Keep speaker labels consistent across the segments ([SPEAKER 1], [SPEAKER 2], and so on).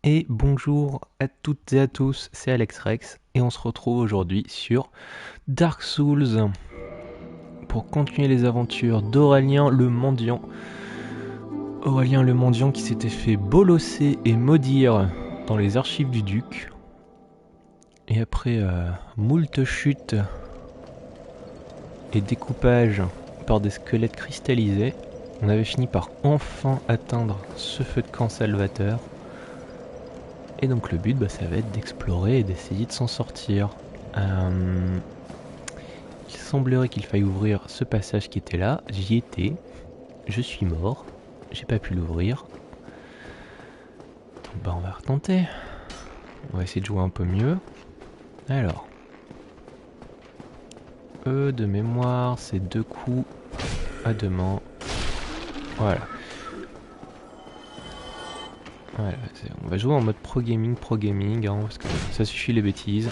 [SPEAKER 1] Et bonjour à toutes et à tous, c'est Alex Rex et on se retrouve aujourd'hui sur Dark Souls pour continuer les aventures d'Aurélien le Mendiant. Aurélien le Mendiant qui s'était fait bolosser et maudire dans les archives du duc. Et après moult chutes et découpage par des squelettes cristallisés, on avait fini par enfin atteindre ce feu de camp salvateur. Et donc le but, ça va être d'explorer et d'essayer de s'en sortir. Il semblerait qu'il faille ouvrir ce passage qui était là. J'y étais. Je suis mort. J'ai pas pu l'ouvrir. Donc on va retenter. On va essayer de jouer un peu mieux. Alors. De mémoire, c'est 2 coups à 2 mains. Voilà. Voilà, on va jouer en mode pro gaming, hein, parce que ça suffit les bêtises.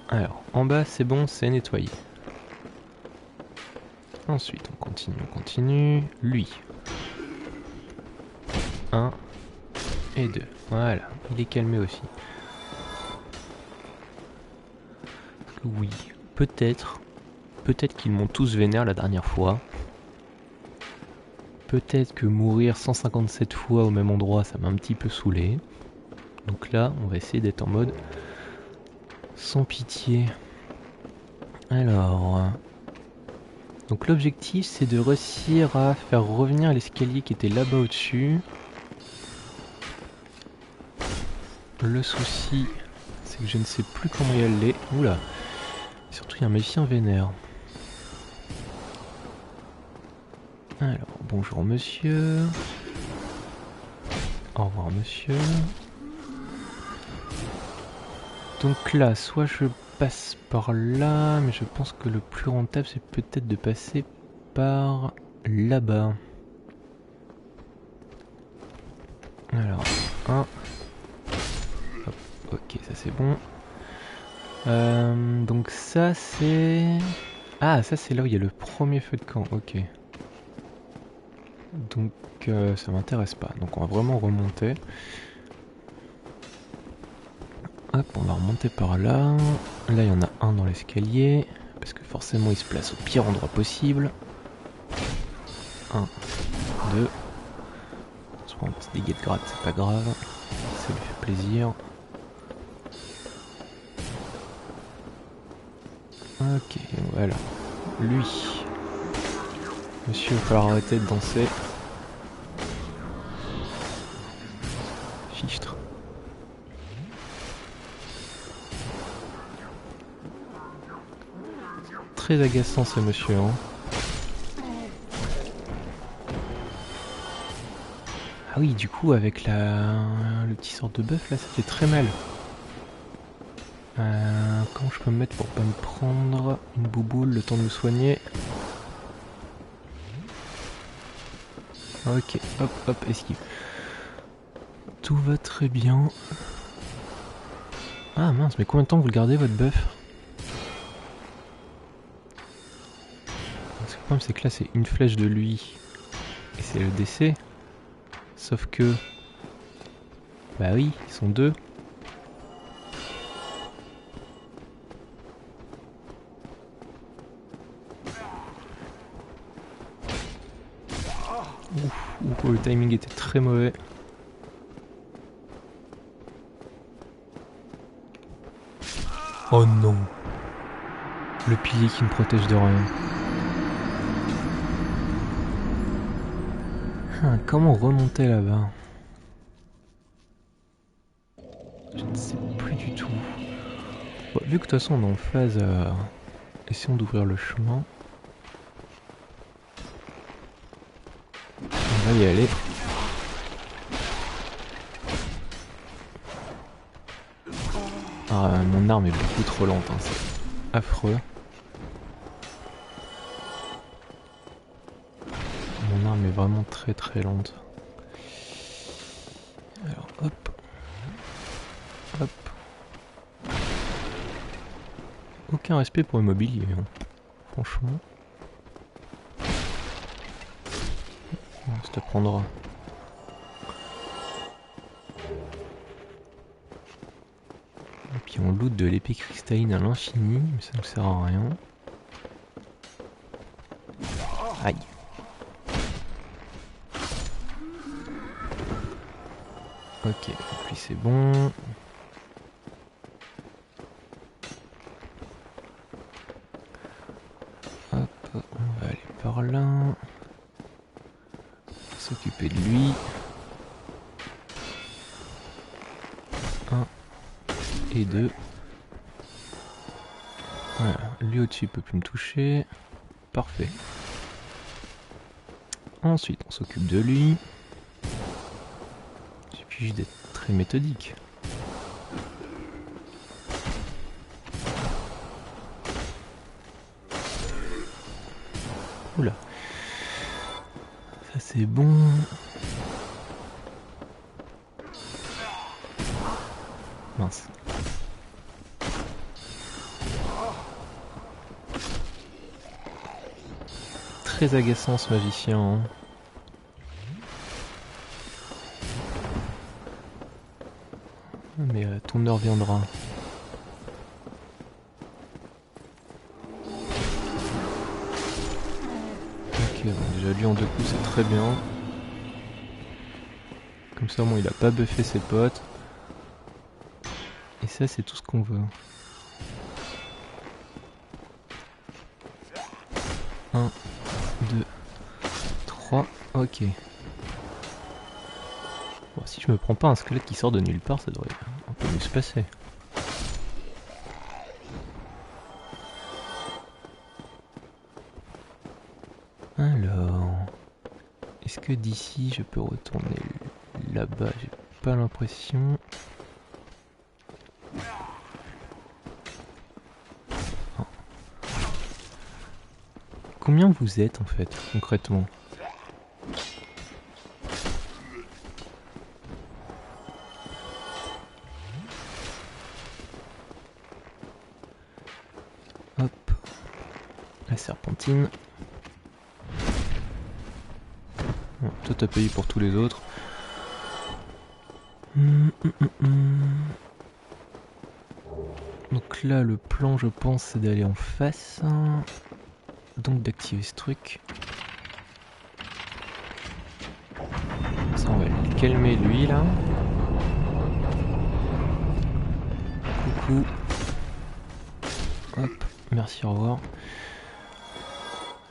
[SPEAKER 1] Alors, en bas c'est bon, c'est nettoyé. Ensuite, on continue. Lui. 1 et 2. Voilà, il est calmé aussi. Oui, peut-être qu'ils m'ont tous vénère la dernière fois. Peut-être que mourir 157 fois au même endroit, ça m'a un petit peu saoulé. Donc là, on va essayer d'être en mode sans pitié. Alors... Donc l'objectif, c'est de réussir à faire revenir l'escalier qui était là-bas au-dessus. Le souci, c'est que je ne sais plus comment y aller. Oula. Surtout, il y a un méfiant vénère. Alors, bonjour monsieur. Au revoir monsieur. Donc là, soit je passe par là, mais je pense que le plus rentable, c'est peut-être de passer par là-bas. Alors, 1. Hop, ok, ça c'est bon. Donc ça c'est... Ah, ça c'est là où il y a le premier feu de camp, ok. Donc ça m'intéresse pas, donc on va vraiment remonter. Hop, on va remonter par là. Là il y en a un dans l'escalier, parce que forcément il se place au pire endroit possible. 1, 2. On se prend un petit dégât de gratte, c'est pas grave. Ça lui fait plaisir. Ok, voilà. Lui. Monsieur, il va falloir arrêter de danser. Fichtre. Très agaçant ce monsieur, hein. Ah oui, du coup, avec le petit sort de buff, là, ça fait très mal. Comment je peux me mettre pour pas me prendre une bouboule le temps de me soigner? Ok, hop, hop, esquive. Tout va très bien. Ah mince, mais combien de temps vous le gardez votre buff? Parce que le problème c'est que là c'est une flèche de lui et c'est le décès. Sauf que... Bah oui, ils sont deux. Ouf, le timing était très mauvais. Oh non. Le pilier qui me protège de rien. Comment remonter là-bas? Je ne sais plus du tout. Bon, vu que de toute façon on est en phase, essayons d'ouvrir le chemin. On va y aller. Ah, mon arme est beaucoup trop lente, hein, c'est affreux. Mon arme est vraiment très très lente. Alors hop. Hop. Aucun respect pour le mobilier, hein. Franchement. Ça te prendra. loot de l'épée cristalline à l'infini, mais ça ne sert à rien. Aïe. Ok, donc lui c'est bon. Hop, on va aller par là. S'occuper de lui. 1 et 2. Voilà, lui au-dessus peut plus me toucher. Parfait. Ensuite, on s'occupe de lui. Il suffit juste d'être très méthodique. Oula. Ça c'est bon. Mince. Très agaçant ce magicien. Hein. Mais ton heure viendra. Ok, bon, déjà lui en 2 coups c'est très bien. Comme ça au moins il a pas buffé ses potes. Et ça c'est tout ce qu'on veut. 1, 2, 3, ok. Bon, si je me prends pas un squelette qui sort de nulle part, ça devrait un peu mieux se passer. Alors, est-ce que d'ici je peux retourner là-bas? J'ai pas l'impression. Oh. Combien vous êtes en fait, concrètement? Hop, la serpentine. Bon, toi t'as payé pour tous les autres. Donc là le plan je pense c'est d'aller en face. Donc d'activer ce truc. Ça on va le calmer lui là. Coucou. Hop, merci, au revoir.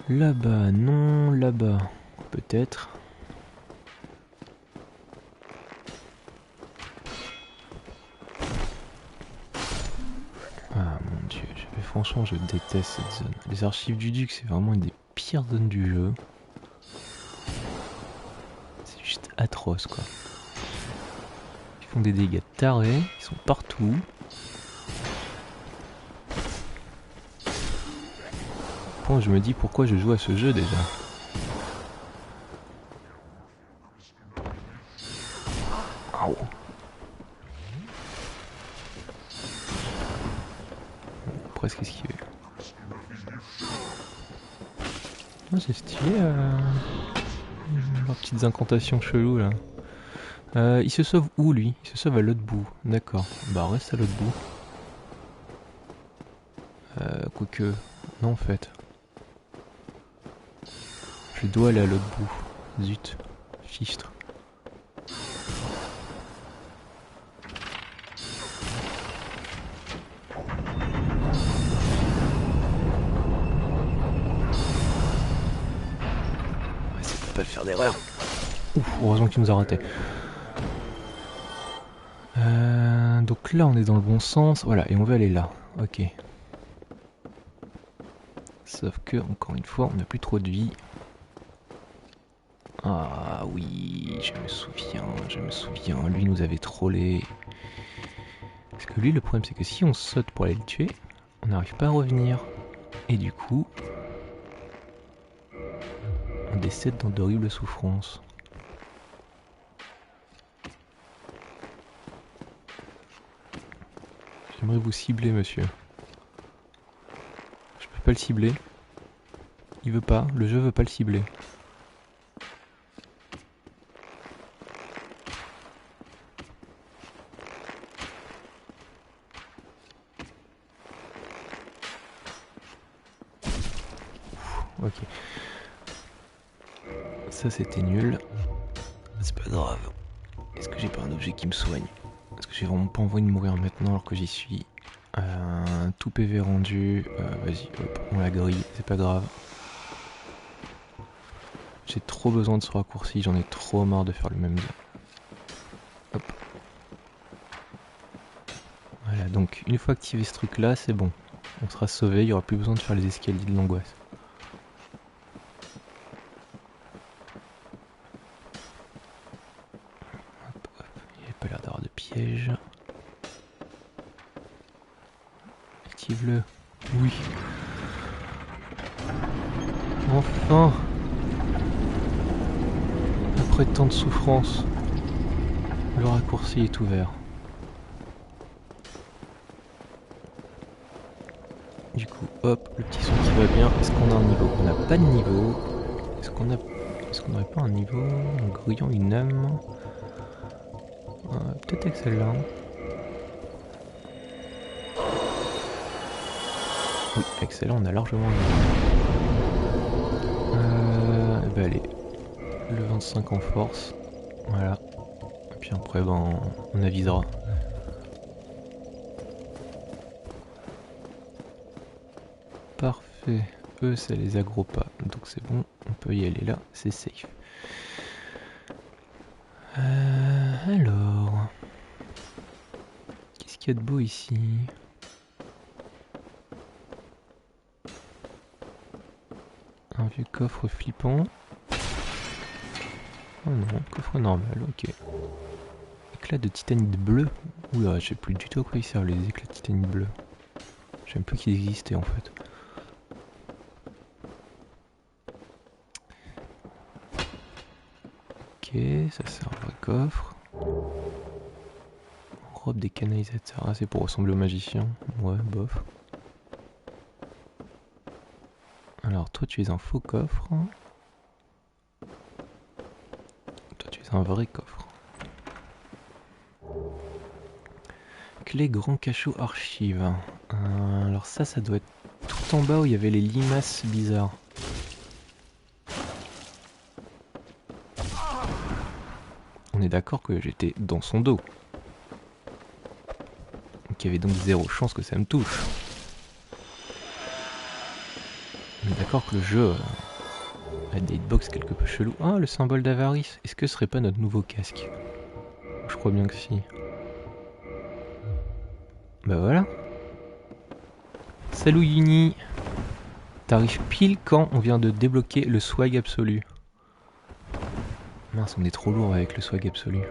[SPEAKER 1] Là-bas, non, là-bas, peut-être. Ah mon dieu, franchement je déteste cette zone. Les archives du Duc c'est vraiment une des pires zones du jeu. C'est juste atroce quoi. Ils font des dégâts tarés, ils sont partout. Bon, je me dis pourquoi je joue à ce jeu déjà. Au. Presque esquivé. Oh, c'est stylé leurs petites incantations cheloues là. Il se sauve où lui? Il se sauve à l'autre bout. D'accord. Bah reste à l'autre bout. Quoique... Non en fait. Je dois aller à l'autre bout. Zut. Fichtre. On va essayer de pas le faire d'erreur. Ouf, heureusement qu'il nous a raté. Donc là on est dans le bon sens. Voilà, et on va aller là. Ok. Sauf que, encore une fois, on n'a plus trop de vie. Ah oui, je me souviens. Lui nous avait trollé. Parce que lui, le problème, c'est que si on saute pour aller le tuer, on n'arrive pas à revenir. Et du coup, on décède dans d'horribles souffrances. J'aimerais vous cibler, monsieur. Je peux pas le cibler. Il veut pas, le jeu veut pas le cibler. Ça c'était nul. C'est pas grave. Est-ce que j'ai pas un objet qui me soigne? Est-ce que j'ai vraiment pas envie de mourir maintenant alors que j'y suis? Tout PV rendu. Vas-y, hop, on la grille, c'est pas grave. J'ai trop besoin de ce raccourci, j'en ai trop marre de faire le même. Hop. Voilà, donc une fois activé ce truc là, c'est bon. On sera sauvé, il n'y aura plus besoin de faire les escaliers de l'angoisse. Hop, hop, il n'y a pas l'air d'avoir de piège. Active-le. Oui. Enfin. Après tant de souffrance, le raccourci est ouvert. Du coup, hop, le petit son qui va bien. Est-ce qu'on a un niveau? On n'a pas de niveau. Est-ce qu'on n'aurait pas un niveau en grillant une âme? Peut-être avec celle-là. Oui, avec celle-là, on a largement un niveau. Bah allez, le 25 en force. Voilà. Et puis après, ben, on avisera. Parfait. Eux, ça les aggro pas. Donc c'est bon, on peut y aller là, c'est safe. Alors... Qu'est-ce qu'il y a de beau ici? Un vieux coffre flippant. Oh non, coffre normal, ok. Éclat de titanite bleu. Oula, je sais plus du tout à quoi ils servent les éclats de titanite bleu. Je sais même plus qu'ils existaient en fait. Ok, ça c'est un vrai coffre. Robe des canalisateurs, ah c'est pour ressembler au magicien. Ouais, bof. Alors toi tu es un faux coffre. Toi tu es un vrai coffre. Clé grand cachot archive. Alors ça doit être tout en bas où il y avait les limaces bizarres. On est d'accord que j'étais dans son dos. Donc il y avait donc zéro chance que ça me touche. On est d'accord que le jeu a des hitbox quelque peu chelou. Ah, le symbole d'avarice. Est-ce que ce serait pas notre nouveau casque? Je crois bien que si. Bah voilà. Salut Uni. T'arrives pile quand on vient de débloquer le swag absolu. Mince, on est trop lourd avec le swag absolu.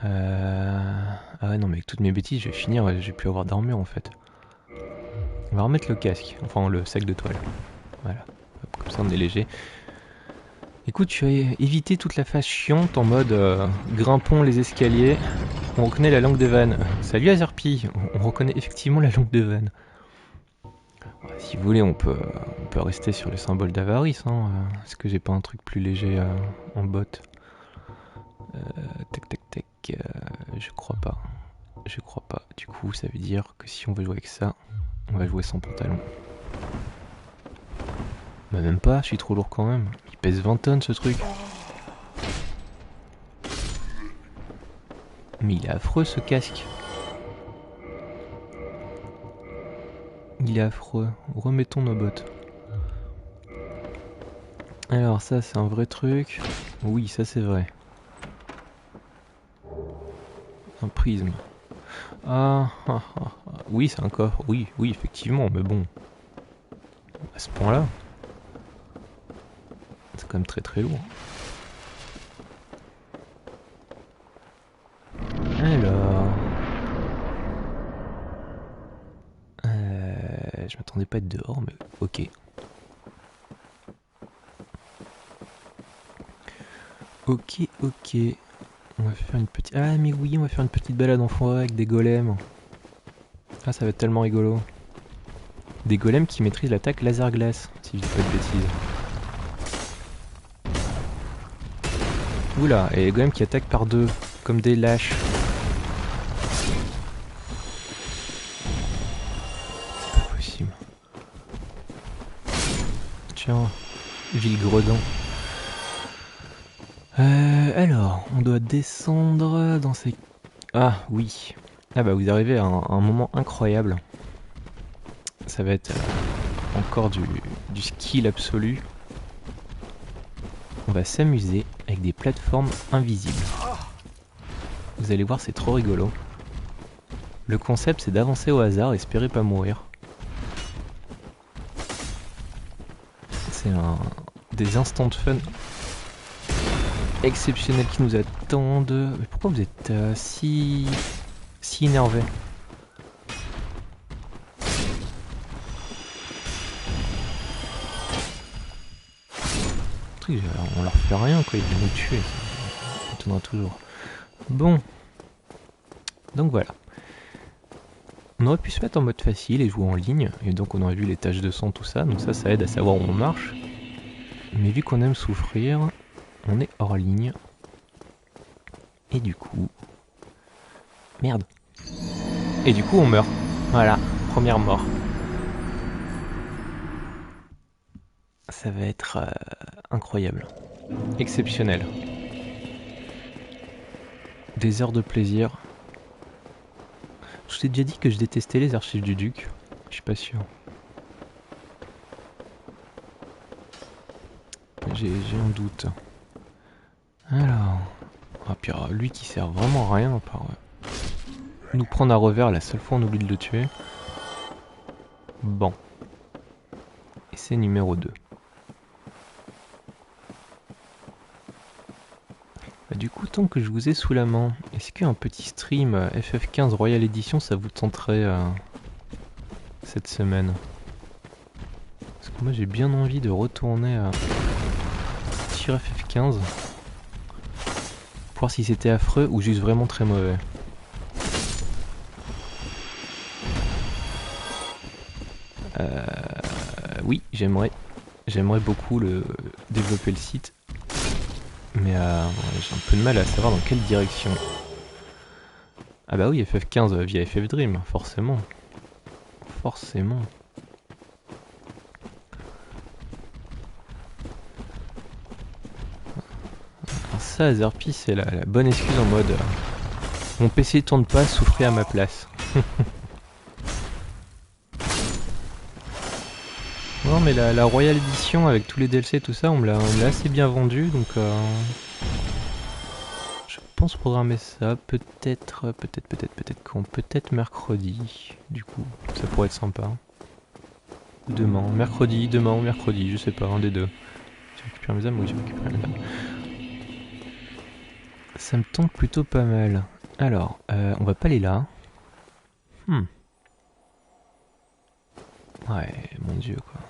[SPEAKER 1] Ah ouais, non, mais avec toutes mes bêtises, je vais finir, je vais plus avoir d'armure en fait. On va remettre le casque, enfin le sac de toile. Voilà, hop, comme ça on est léger. Écoute, tu as évité toute la phase chiante en mode grimpons les escaliers. On reconnaît la langue de Van. Salut Azerpi, on reconnaît effectivement la langue de Van. Si vous voulez, on peut rester sur le symbole d'avarice. Hein. Est-ce que j'ai pas un truc plus léger en bot? Tac tac tac. Je crois pas. Je crois pas. Du coup, ça veut dire que si on veut jouer avec ça, on va jouer sans pantalon. Bah même pas, je suis trop lourd quand même. Il pèse 20 tonnes ce truc. Mais il est affreux ce casque. Il est affreux. Remettons nos bottes. Alors ça c'est un vrai truc. Oui, ça c'est vrai. Un prisme. Oui, c'est un coffre. Oui, effectivement, mais bon. À ce point-là. C'est quand même très très lourd. Alors... je m'attendais pas à être dehors, mais ok. Ok. On va faire une petite... Ah mais oui, on va faire une petite balade en forêt avec des golems. Ah, ça va être tellement rigolo. Des golems qui maîtrisent l'attaque laser glace, si je dis pas de bêtises. Oula, et les golems qui attaquent par deux, comme des lâches. C'est pas possible. Tiens, vil gredin. Alors, on doit descendre dans ces... Ah oui. Ah bah vous arrivez à un moment incroyable. Ça va être encore du skill absolu. On va s'amuser avec des plateformes invisibles. Vous allez voir, c'est trop rigolo. Le concept, c'est d'avancer au hasard, espérer pas mourir. C'est des instants de fun exceptionnels qui nous attendent. Mais pourquoi vous êtes si énervé? On leur fait rien, quoi, ils vont nous tuer. Ça étonnera toujours. Bon. Donc voilà. On aurait pu se mettre en mode facile et jouer en ligne, et donc on aurait vu les taches de sang, tout ça, donc ça aide à savoir où on marche. Mais vu qu'on aime souffrir, on est hors ligne. Et du coup... Merde. Et du coup on meurt. Voilà, première mort. Ça va être incroyable. Exceptionnel. Des heures de plaisir. Je t'ai déjà dit que je détestais les archives du Duc. Je suis pas sûr. J'ai un doute. Alors... Ah, puis lui qui sert vraiment à rien, à part nous prendre à revers la seule fois on oublie de le tuer. Bon. Et c'est numéro 2. Bah, du coup, tant que je vous ai sous la main, est-ce qu'un petit stream FF15 Royal Edition ça vous tenterait cette semaine? Parce que moi j'ai bien envie de retourner sur FF15 pour voir si c'était affreux ou juste vraiment très mauvais. Oui, j'aimerais beaucoup développer le site, mais j'ai un peu de mal à savoir dans quelle direction. Ah bah oui, FF15 via FF Dream, forcément. Forcément. Alors ça, Zerpi, c'est la bonne excuse en mode mon PC tourne pas, souffrez à ma place. Non mais la Royal Edition avec tous les DLC et tout ça, on me l'a assez bien vendu, donc je pense programmer ça peut-être quand? Peut-être mercredi, du coup, ça pourrait être sympa. Demain, mercredi, demain ou mercredi, je sais pas, un des deux. J'ai récupéré mes âmes, oui j'ai récupéré mes âmes. Ça me tente plutôt pas mal. Alors, on va pas aller là. Ouais, mon dieu quoi.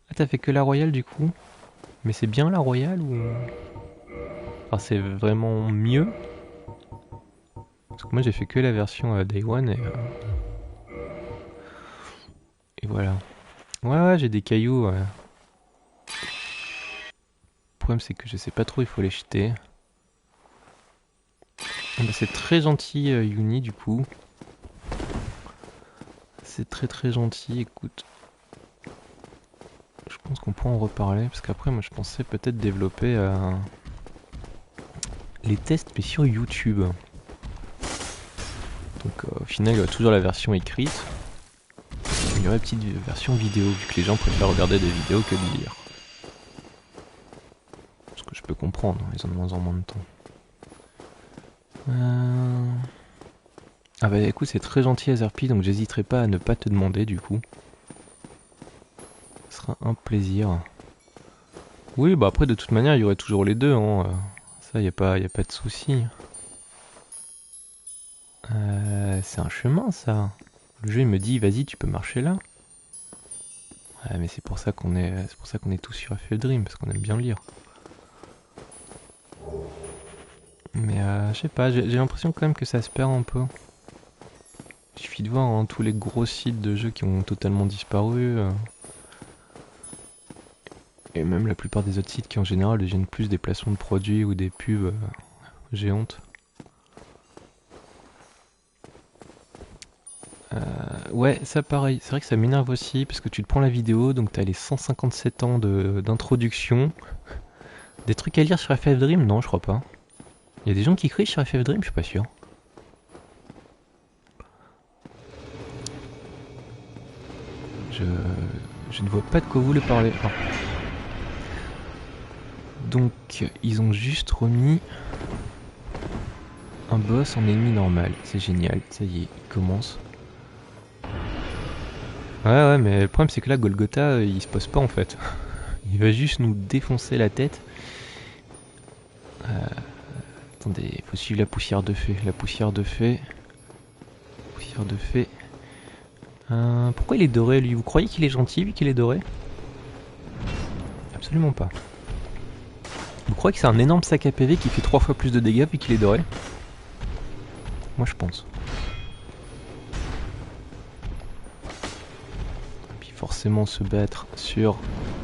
[SPEAKER 1] Ah, t'as fait que la royale du coup? Mais c'est bien la royale ou... Enfin, c'est vraiment mieux? Parce que moi j'ai fait que la version Day One et voilà. Ouais, j'ai des cailloux. Le problème c'est que je sais pas trop, il faut les jeter. Bah, c'est très gentil Yuni du coup. C'est très gentil, écoute. Je pense qu'on pourra en reparler, parce qu'après moi je pensais peut-être développer les tests mais sur YouTube. Donc au final il y aura toujours la version écrite. Il y aurait une petite version vidéo, vu que les gens préfèrent regarder des vidéos que de lire. Ce que je peux comprendre, ils ont de moins en moins de temps. Ah bah écoute, c'est très gentil Azerpi, donc j'hésiterai pas à ne pas te demander du coup. Ce sera un plaisir. Oui, bah après de toute manière il y aurait toujours les deux, hein. Ça y a pas de souci. C'est un chemin ça. Le jeu il me dit vas-y tu peux marcher là. Ouais mais c'est pour ça qu'on est tous sur FF Dream, parce qu'on aime bien lire. Mais je sais pas, j'ai l'impression quand même que ça se perd un peu. Il suffit de voir hein, tous les gros sites de jeux qui ont totalement disparu. Et même la plupart des autres sites qui en général deviennent plus des placements de produits ou des pubs géantes. Ouais, ça pareil, c'est vrai que ça m'énerve aussi parce que tu te prends la vidéo, donc t'as les 157 ans d'introduction. Des trucs à lire sur FF Dream? Non, je crois pas. Il y a des gens qui crient sur FF Dream? Je suis pas sûr. Je ne vois pas de quoi vous voulez parler. Oh. Donc, ils ont juste remis un boss en ennemi normal. C'est génial, ça y est, il commence. Ouais, mais le problème c'est que là, Golgotha, il se pose pas en fait. Il va juste nous défoncer la tête. Attendez, il faut suivre la poussière de fée. La poussière de fée. Poussière de fée. Pourquoi il est doré lui? Vous croyez qu'il est gentil vu qu'il est doré? Absolument pas. Vous croyez que c'est un énorme sac à PV qui fait 3 fois plus de dégâts vu qu'il est doré? Moi je pense. Puis forcément se battre sur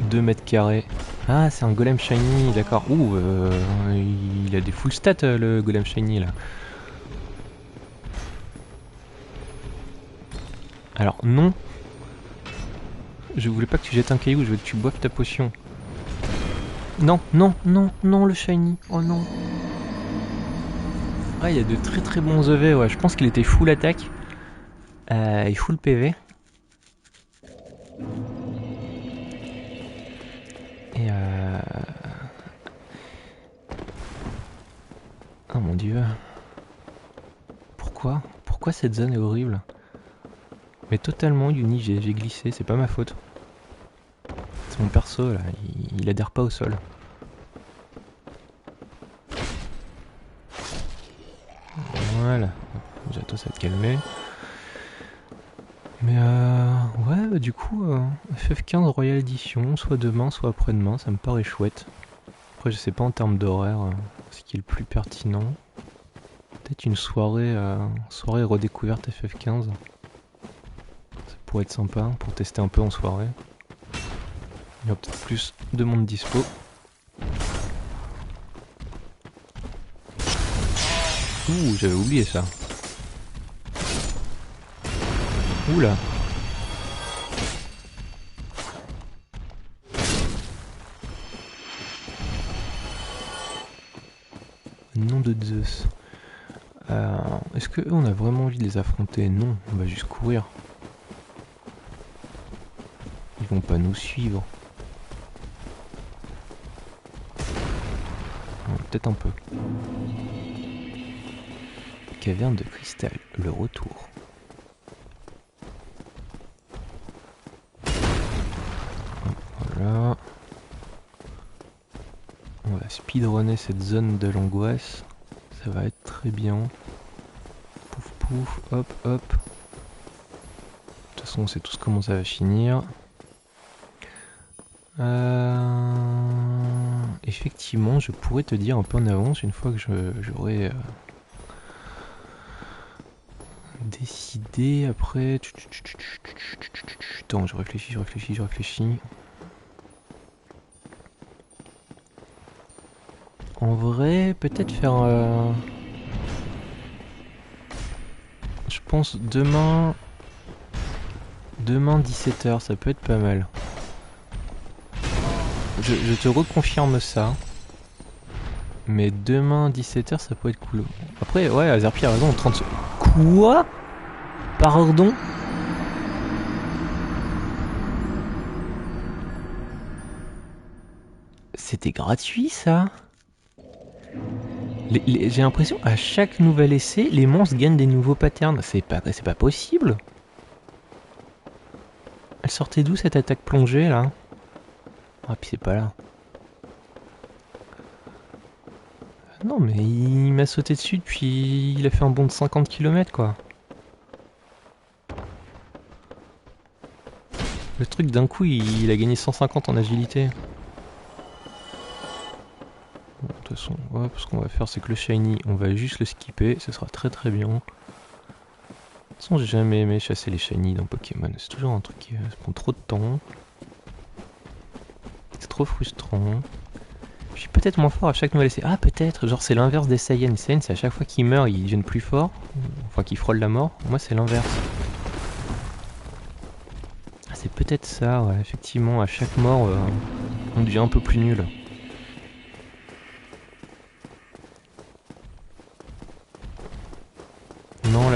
[SPEAKER 1] 2 mètres carrés. Ah, c'est un golem shiny, d'accord. Ouh, il a des full stats le golem shiny là. Alors non, je voulais pas que tu jettes un caillou, je veux que tu boives ta potion. Non, non, non, non, le shiny, oh non. Ah, il y a de très très bons EV, ouais, je pense qu'il était full attaque. Et full PV. Et oh mon dieu. Pourquoi cette zone est horrible? Mais totalement Uni, j'ai glissé, c'est pas ma faute. C'est mon perso là, il adhère pas au sol. Voilà, déjà toi ça va te calmer. Mais ouais, bah, du coup, FF15 Royal Edition, soit demain, soit après-demain, ça me paraît chouette. Après, je sais pas en termes d'horaire ce qui est le plus pertinent. Peut-être une soirée redécouverte FF15. Ça pourrait être sympa pour tester un peu en soirée. Il y aura peut-être plus de monde dispo. Ouh, j'avais oublié ça. Oula. Nom de Zeus. Est-ce que eux, on a vraiment envie de les affronter? Non, on va juste courir. Ils vont pas nous suivre. Peut-être un peu. Caverne de cristal, le retour. Voilà. On va speedrunner cette zone de l'angoisse. Ça va être très bien. Pouf pouf, hop hop. De toute façon on sait tous comment ça va finir. Effectivement, je pourrais te dire un peu en avance une fois que j'aurai décidé. Après... Attends, je réfléchis. En vrai, peut-être faire... Je pense demain 17h, ça peut être pas mal. Je te reconfirme ça. Mais demain 17h, ça peut être cool. Après, ouais, Azerpi a raison, 30 secondes. Quoi? Pardon? C'était gratuit ça? J'ai l'impression à chaque nouvel essai, les monstres gagnent des nouveaux patterns. C'est pas possible. Elle sortait d'où cette attaque plongée là? Ah puis c'est pas là. Non mais il m'a sauté dessus depuis... Il a fait un bond de 50 km quoi. Le truc d'un coup il a gagné 150 en agilité. Bon, de toute façon, ouais, ce qu'on va faire c'est que le shiny on va juste le skipper, ce sera très très bien. De toute façon j'ai jamais aimé chasser les shiny dans Pokémon, c'est toujours un truc qui prend trop de temps. C'est trop frustrant. Je suis peut-être moins fort à chaque nouvel essai. Ah peut-être, genre c'est l'inverse des Saiyans. Les Saiyans c'est à chaque fois qu'ils meurent ils deviennent plus forts. Enfin qu'ils frôlent la mort. Moi c'est l'inverse. Ah c'est peut-être ça, ouais, effectivement, à chaque mort on devient un peu plus nul.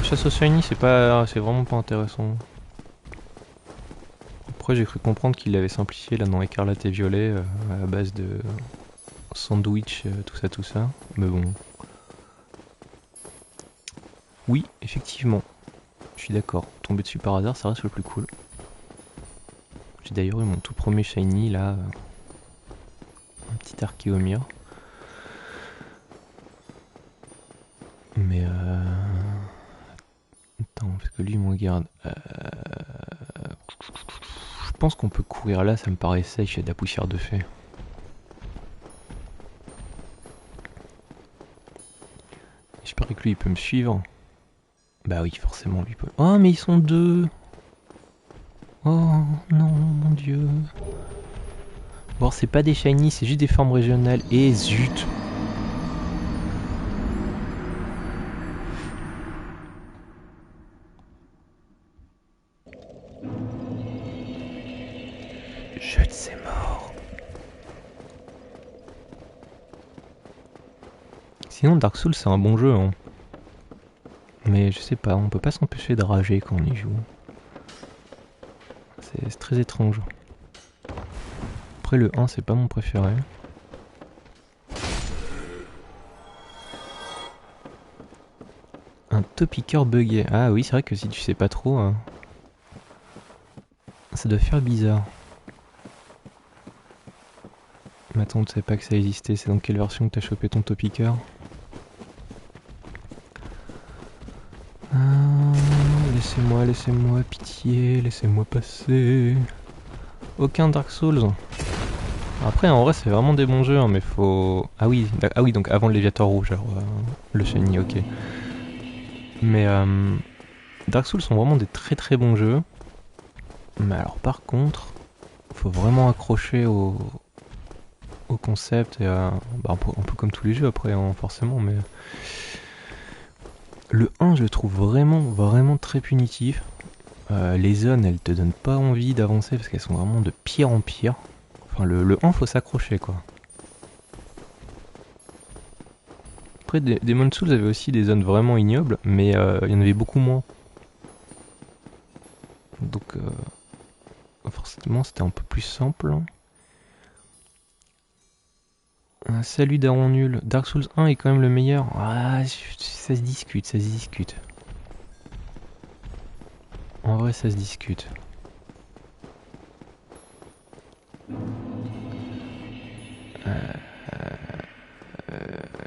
[SPEAKER 1] la chasse au shiny, c'est vraiment pas intéressant. Après, j'ai cru comprendre qu'il l'avait simplifié là dans Écarlate et Violet à base de sandwich, tout ça. Mais bon. Oui, effectivement. Je suis d'accord. Tomber dessus par hasard, ça reste le plus cool. J'ai d'ailleurs eu mon tout premier shiny là. Un petit Archeomir. Mais attends, parce que lui il me regarde. Je pense qu'on peut courir là, ça me paraît sèche, il y a de la poussière de fée. J'espère que lui il peut me suivre. Bah oui, forcément lui peut. Oh mais ils sont deux. Oh non, mon dieu. Bon, c'est pas des shiny, c'est juste des formes régionales. Et zut. Jeu de ses morts. Sinon Dark Souls c'est un bon jeu hein. Mais je sais pas, on peut pas s'empêcher de rager quand on y joue. C'est très étrange. Après le 1 c'est pas mon préféré. Un topiqueur buggé. Ah oui c'est vrai que si tu sais pas trop, hein, ça doit faire bizarre. Mais attends, tu savais pas que ça existait, c'est dans quelle version que t'as chopé ton topiqueur? Laissez-moi, pitié, laissez-moi passer. Aucun Dark Souls. Après, en vrai, c'est vraiment des bons jeux, hein, mais faut... Ah oui, donc avant le Léviator rouge, alors le shiny, ok. Mais Dark Souls sont vraiment des très très bons jeux. Mais alors par contre, faut vraiment accrocher au concept et un peu comme tous les jeux après, hein, forcément, mais... Le 1, je le trouve vraiment très punitif. Les zones, elles te donnent pas envie d'avancer parce qu'elles sont vraiment de pire en pire. Enfin, le 1, faut s'accrocher, quoi. Après, Demon's Souls avait aussi des zones vraiment ignobles, mais il y en avait beaucoup moins. Donc, forcément, c'était un peu plus simple. Salut Daron nul. Dark Souls 1 est quand même le meilleur. Ah, ça se discute. En vrai, ça se discute. Je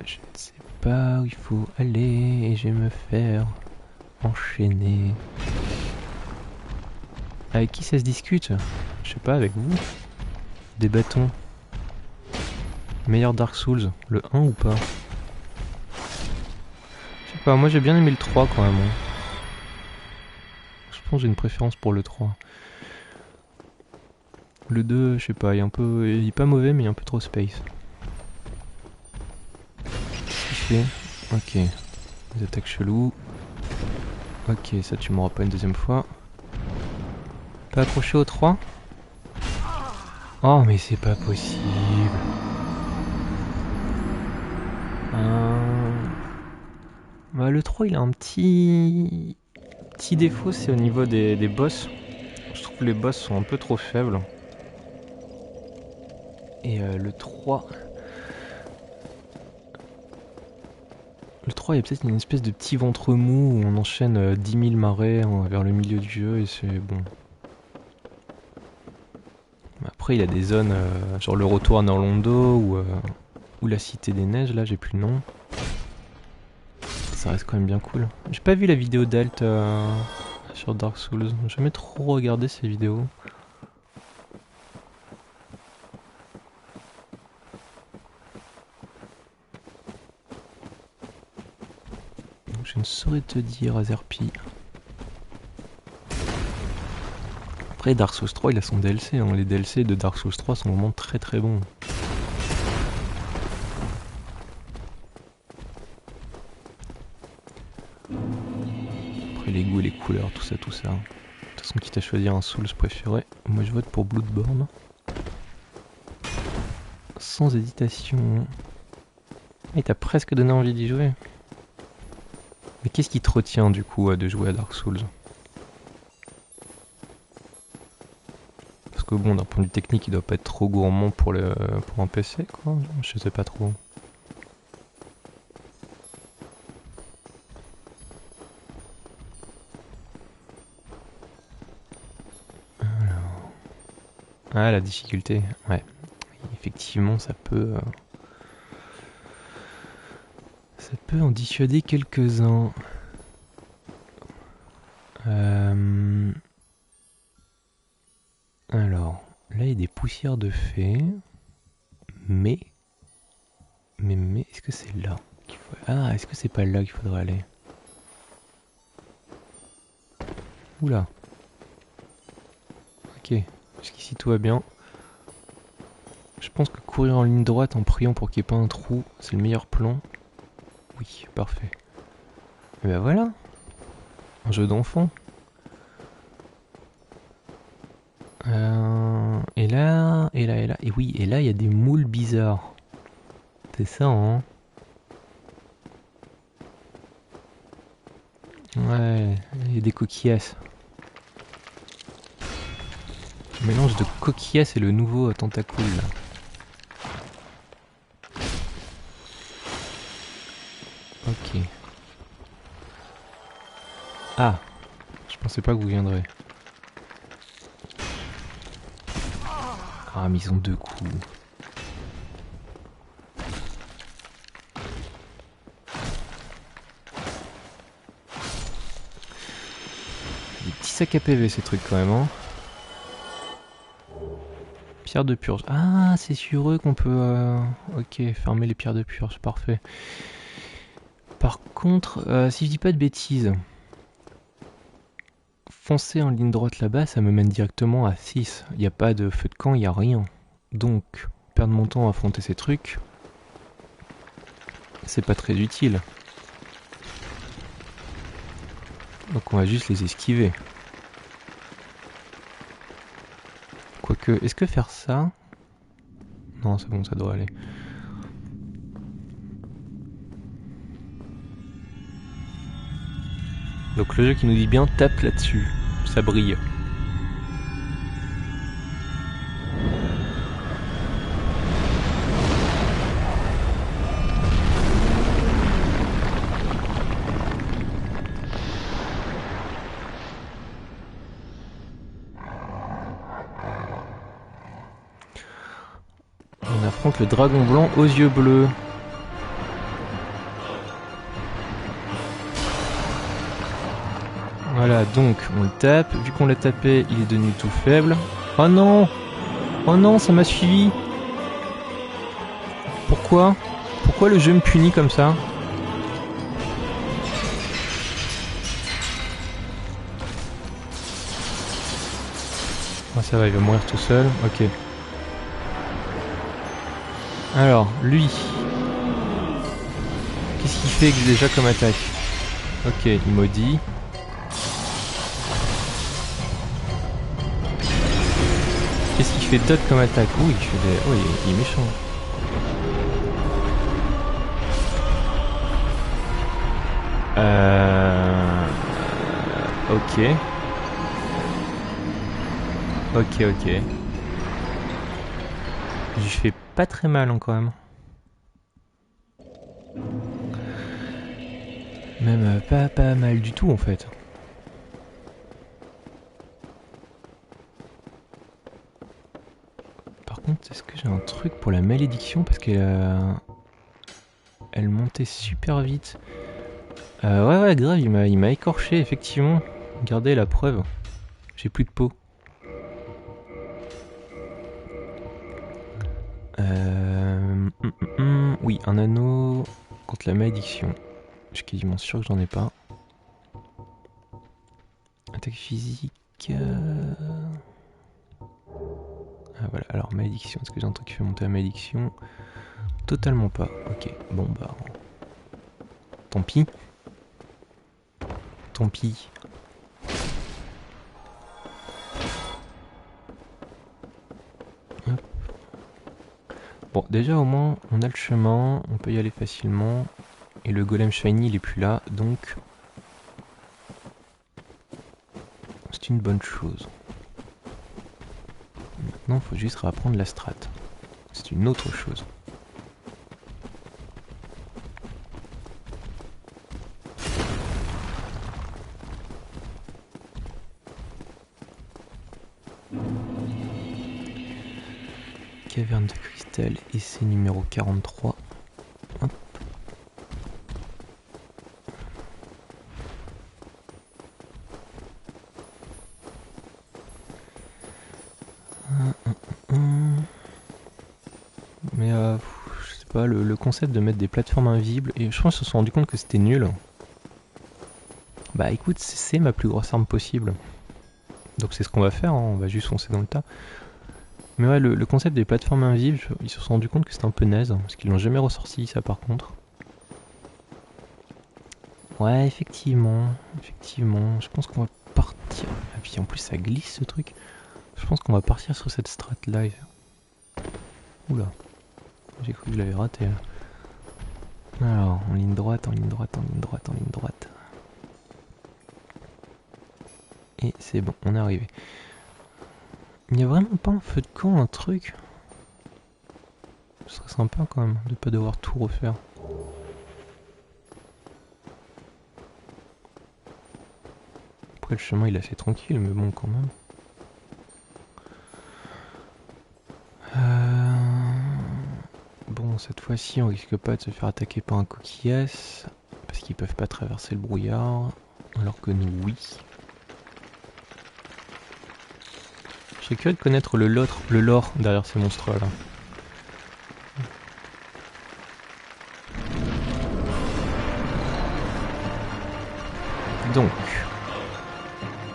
[SPEAKER 1] ne sais pas où il faut aller et je vais me faire enchaîner. Avec qui ça se discute? Je sais pas, avec vous? Des bâtons. Meilleur Dark Souls, le 1 ou pas? Je sais pas, moi j'ai bien aimé le 3 quand même. Hein. Je pense que j'ai une préférence pour le 3. Le 2, je sais pas, il est pas mauvais mais il est un peu trop space. Kiffé. Ok. Des attaques cheloues. Ok, ça tu m'auras pas une deuxième fois. Pas accroché au 3? Oh mais c'est pas possible. Bah, le 3 il a un petit défaut, c'est au niveau des boss. Je trouve que les boss sont un peu trop faibles. Et le 3... Le 3, il y a peut-être une espèce de petit ventre mou où on enchaîne 10 000 marais vers le milieu du jeu et c'est bon. Après, il y a des zones, genre le retour à Norlondo ou la Cité des Neiges, là j'ai plus le nom. Ça reste quand même bien cool. J'ai pas vu la vidéo d'Alt sur Dark Souls, j'ai jamais trop regardé ces vidéos. Je ne saurais te dire, Azerpi. Après, Dark Souls 3, il a son DLC. Hein. Les DLC de Dark Souls 3 sont vraiment très très bons. Après, les goûts et les couleurs, tout ça. De toute façon, quitte à choisir un Souls préféré, moi je vote pour Bloodborne. Sans hésitation. Et t'as presque donné envie d'y jouer. Mais qu'est-ce qui te retient du coup de jouer à Dark Souls? Parce que bon, d'un point de vue technique, il doit pas être trop gourmand pour un PC, quoi. Je sais pas trop. Ah, la difficulté, ouais. Effectivement, ça peut en dissuader quelques-uns. Alors, là, il y a des poussières de fée. Mais, est-ce que c'est là qu'il faut... Ah, est-ce que c'est pas là qu'il faudrait aller? Oula. Ok, jusqu'ici tout va bien. Je pense que courir en ligne droite en priant pour qu'il n'y ait pas un trou, c'est le meilleur plan. Oui, parfait. Et ben voilà, un jeu d'enfant. Et là, et oui, et là il y a des moules bizarres. C'est ça, hein? Ouais, il y a des coquillasses. Le mélange de coquillasses et le nouveau tentacule là. Ok. Ah, je pensais pas que vous viendrez. Ah, mais ils ont deux coups. Des petits sacs à PV ces trucs quand même, hein. Pierre de purge. Ah, c'est sur eux qu'on peut... Ok, fermer les pierres de purge, parfait. Par contre, si je dis pas de bêtises, foncer en ligne droite là-bas, ça me mène directement à 6. Il n'y a pas de feu de camp, il n'y a rien. Donc, perdre mon temps à affronter ces trucs, c'est pas très utile. Donc on va juste les esquiver. Quoique, est-ce que faire ça... Non, c'est bon, ça doit aller. Donc le jeu qui nous dit bien tape là-dessus, ça brille. On affronte le dragon blanc aux yeux bleus. Voilà, donc on le tape. Vu qu'on l'a tapé, il est devenu tout faible. Oh non! Oh non, ça m'a suivi! Pourquoi? Pourquoi le jeu me punit comme ça? Oh, ça va, il va mourir tout seul. Ok. Alors, lui. Qu'est-ce qu'il fait déjà comme attaque? Ok, il maudit. Qu'est-ce qu'il fait d'autre comme attaque? Oh, il fait des... Oh, il est méchant. Ok. Ok. Je lui fais pas très mal hein, quand même. Même pas mal du tout en fait. Par contre, est-ce que j'ai un truc pour la malédiction? Parce qu'elle elle montait super vite. Ouais, grave, il m'a écorché, effectivement. Regardez la preuve. J'ai plus de peau. Oui, un anneau contre la malédiction. Je suis quasiment sûr que j'en ai pas. Attaque physique. Ah voilà, alors malédiction. Est-ce que j'ai un truc qui fait monter la malédiction? Totalement pas. Ok, bon bah. Tant pis. Tant pis. Hop. Bon, déjà au moins, on a le chemin, on peut y aller facilement. Et le golem shiny, il est plus là, donc c'est une bonne chose. Maintenant, il faut juste réapprendre la strat. C'est une autre chose. Caverne de cristal, essai numéro 43. Hop. Mais je sais pas, le concept de mettre des plateformes invisibles, et je pense qu'ils se sont rendu compte que c'était nul. Bah écoute, c'est ma plus grosse arme possible. Donc c'est ce qu'on va faire, hein, on va juste foncer dans le tas. Mais ouais, le concept des plateformes invisibles, ils se sont rendu compte que c'était un peu naze, parce qu'ils l'ont jamais ressorti ça par contre. Ouais, effectivement, je pense qu'on va partir. Et puis en plus ça glisse ce truc. Je pense qu'on va partir sur cette strat live. Oula, j'ai cru que je l'avais raté là. Alors, en ligne droite, en ligne droite, en ligne droite, en ligne droite. Et c'est bon, on est arrivé. Il n'y a vraiment pas un feu de camp, un truc. Ce serait sympa quand même de pas devoir tout refaire. Après le chemin il est assez tranquille, mais bon quand même. Bon, cette fois-ci on risque pas de se faire attaquer par un coquillasse, parce qu'ils peuvent pas traverser le brouillard, alors que nous oui. Je serais curieux de connaître le lore derrière ces monstres là. Donc,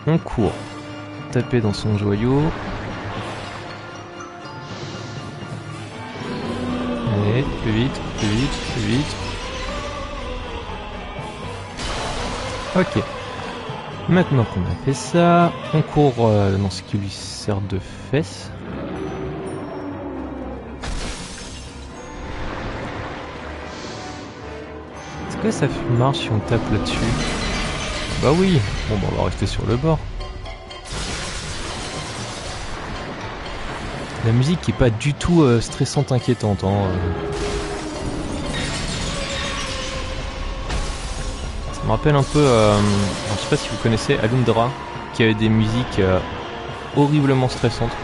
[SPEAKER 1] on court, taper dans son joyau. Allez, plus vite, plus vite, plus vite. Ok. Maintenant qu'on a fait ça, on court dans ce qui lui sert de fesses. Est-ce que ça marche si on tape là-dessus? Bah oui. Bon bah on va rester sur le bord. La musique est pas du tout stressante, inquiétante. Hein. Ça me rappelle un peu, je sais pas si vous connaissez Alundra, qui avait des musiques horriblement stressantes.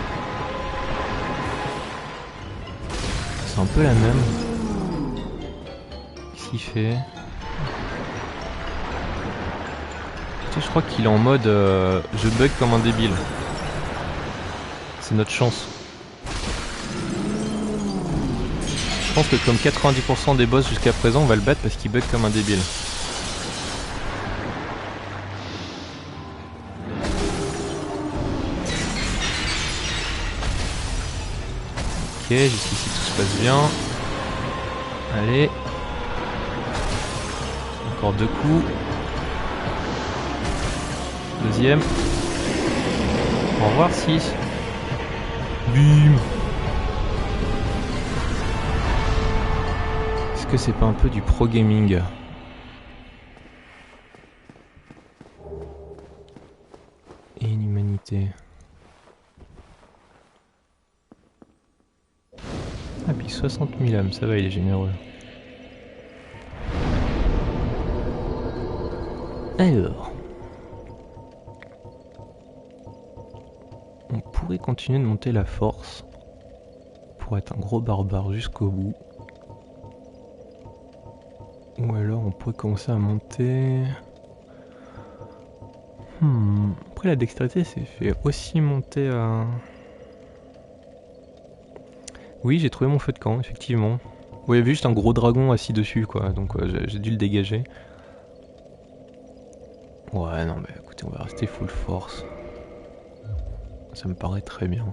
[SPEAKER 1] C'est un peu la même. Qu'est-ce qu'il fait? Tu sais, je crois qu'il est en mode je bug comme un débile. C'est notre chance. Je pense que comme 90% des boss jusqu'à présent, on va le battre parce qu'il bug comme un débile. Ok, jusqu'ici tout se passe bien. Allez. Encore 2 coups. Deuxième. Au revoir 6. Bim. Est-ce que c'est pas un peu du pro gaming? Et une humanité. Ah puis 60 000 âmes, ça va, il est généreux. Alors... on pourrait continuer de monter la force pour être un gros barbare jusqu'au bout. Ou alors on pourrait commencer à monter... Après la dextérité c'est fait aussi monter à... Oui, j'ai trouvé mon feu de camp, effectivement. Bon, il y avait juste un gros dragon assis dessus, quoi, donc j'ai dû le dégager. Ouais, non, mais écoutez, on va rester full force. Ça me paraît très bien.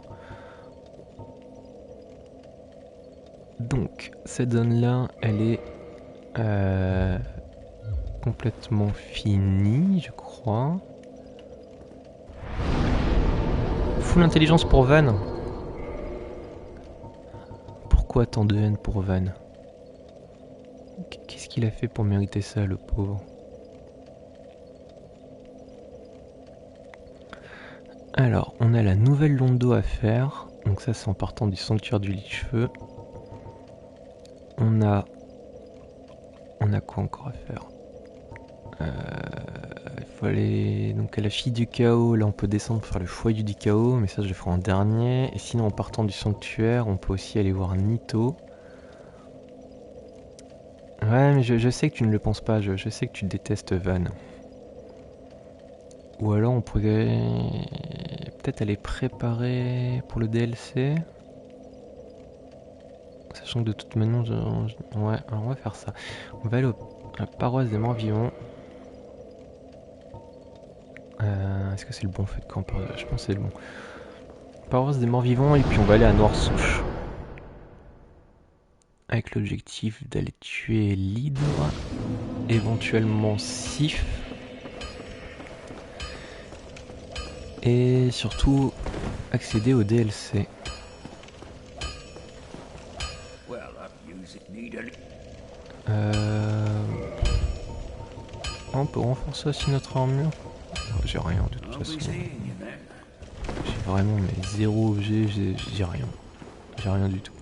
[SPEAKER 1] Donc, cette zone-là, elle est complètement finie, je crois. Full intelligence pour Van. Pourquoi tant de haine pour Van? Qu'est-ce qu'il a fait pour mériter ça, le pauvre? Alors, on a la nouvelle Londo à faire. Donc ça, c'est en partant du sanctuaire du Lich-Feu. On a quoi encore à faire? Il faut aller donc à la fille du chaos. Là, on peut descendre pour faire le foyer du chaos, mais ça, je le ferai en dernier. Et sinon, en partant du sanctuaire, on peut aussi aller voir Nito. Ouais, mais je sais que tu ne le penses pas. Je sais que tu détestes Van. Ou alors, on pourrait peut-être aller préparer pour le DLC. Sachant que de toute manière, ouais, alors on va faire ça. On va aller à la paroisse des morts vivants. Est-ce que c'est le bon fait de camp? Je pense que c'est le bon. Paroisse des morts vivants, et puis on va aller à Noir-Souche. Avec l'objectif d'aller tuer l'hydre, éventuellement Sif. Et surtout accéder au DLC. On peut renforcer aussi notre armure. J'ai rien de toute façon. J'ai vraiment mais zéro objet, j'ai rien. J'ai rien du tout.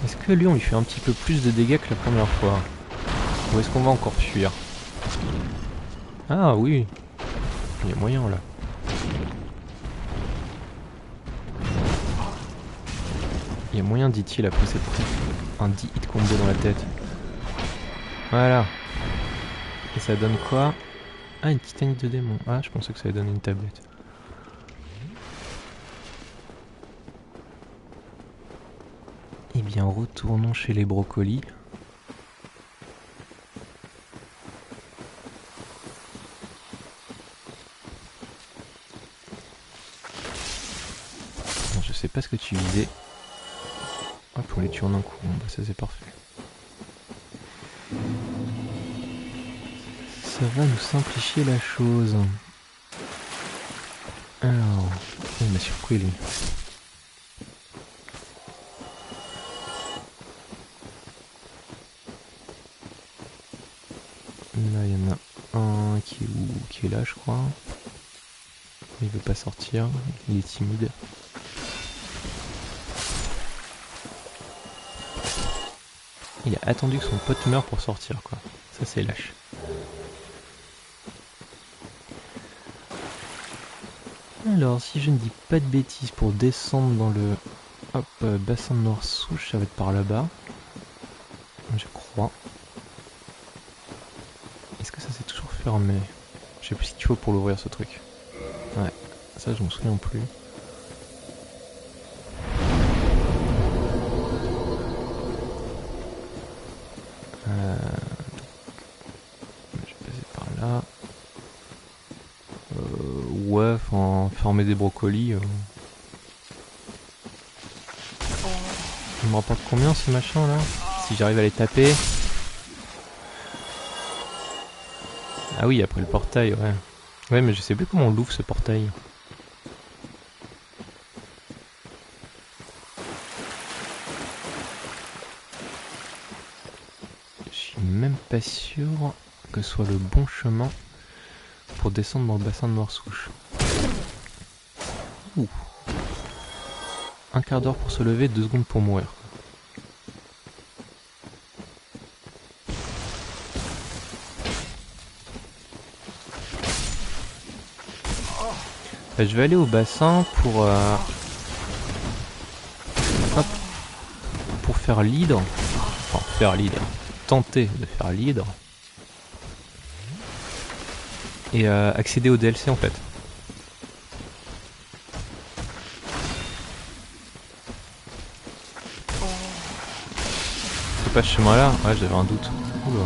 [SPEAKER 1] Est-ce que lui on lui fait un petit peu plus de dégâts que la première fois? Ou est-ce qu'on va encore fuir? Ah oui, il y a moyen là. Il y a moyen dit-il après un 10 hit combo dans la tête. Voilà. Et ça donne quoi? Ah, une titanite de démon. Ah, je pensais que ça allait donner une tablette. Eh bien, retournons chez les brocolis. Bon, je sais pas ce que tu visais. Hop, on les tue en un coup. Bon, bah, ça c'est parfait. Ça va nous simplifier la chose. Alors, il m'a surpris lui. Là, il y en a un qui est où? Qui est là, je crois. Il veut pas sortir, il est timide. Il a attendu que son pote meure pour sortir, quoi. Ça, c'est lâche. Alors, si je ne dis pas de bêtises, pour descendre dans le bassin de Noir-Souche, ça va être par là-bas. Je crois. Est-ce que ça c'est toujours fermé? Je sais plus ce qu'il faut pour l'ouvrir ce truc. Ouais, ça je m'en souviens plus. Je vais passer par là. Ouais, enfin, fermer des brocolis. Il me rapporte combien ce machin là? Si j'arrive à les taper. Ah oui, après le portail, ouais. Ouais, mais je sais plus comment on l'ouvre ce portail. Je suis même pas sûr que ce soit le bon chemin pour descendre dans le bassin de Noir-Souche. Ouh. Un quart d'heure pour se lever, 2 secondes pour mourir. Bah, je vais aller au bassin pour faire l'hydre. Enfin, faire l'hydre. Tenter de faire l'hydre. Et accéder au DLC en fait. C'est pas ce chemin là? Ouais, j'avais un doute. Oula.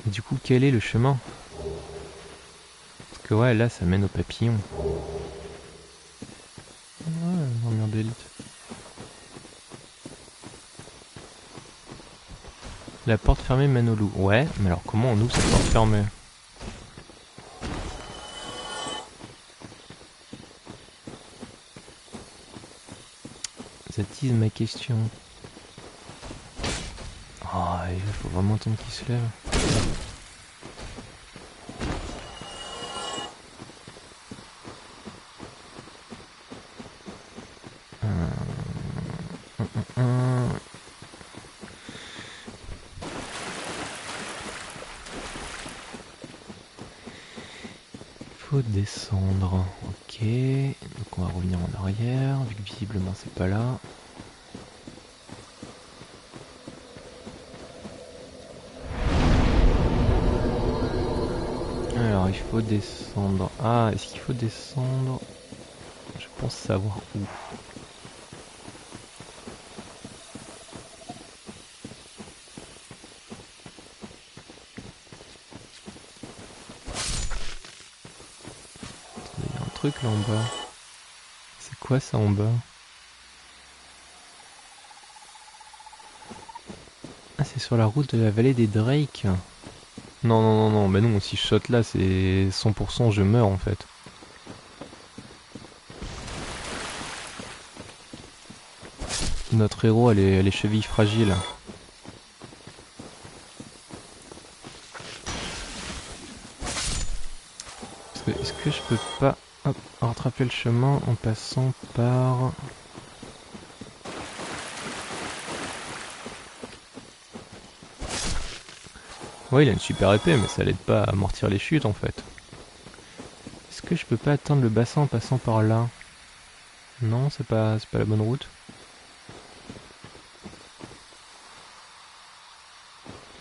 [SPEAKER 1] Du coup, quel est le chemin? Parce que ouais, là, ça mène au papillon. Ouais, l'armure d'élite. La porte fermée mène au loup. Ouais, mais alors comment on ouvre cette porte fermée? Ça tease ma question. Oh Oh, il faut vraiment attendre qu'il se lève. Faut descendre, ok. Donc on va revenir en arrière, vu que visiblement c'est pas là. Alors il faut descendre. Ah, est-ce qu'il faut descendre? Je pense savoir où. Il y a un truc là en bas. C'est quoi ça en bas? Ah, c'est sur la route de la vallée des Drake. Non, non, non, non, bah non, si je saute là, c'est 100% je meurs en fait. Notre héros a les chevilles fragiles. Est-ce que je peux pas hop, rattraper le chemin en passant par... Ouais, il a une super épée, mais ça l'aide pas à amortir les chutes en fait. Est-ce que je peux pas atteindre le bassin en passant par là? Non, c'est pas la bonne route.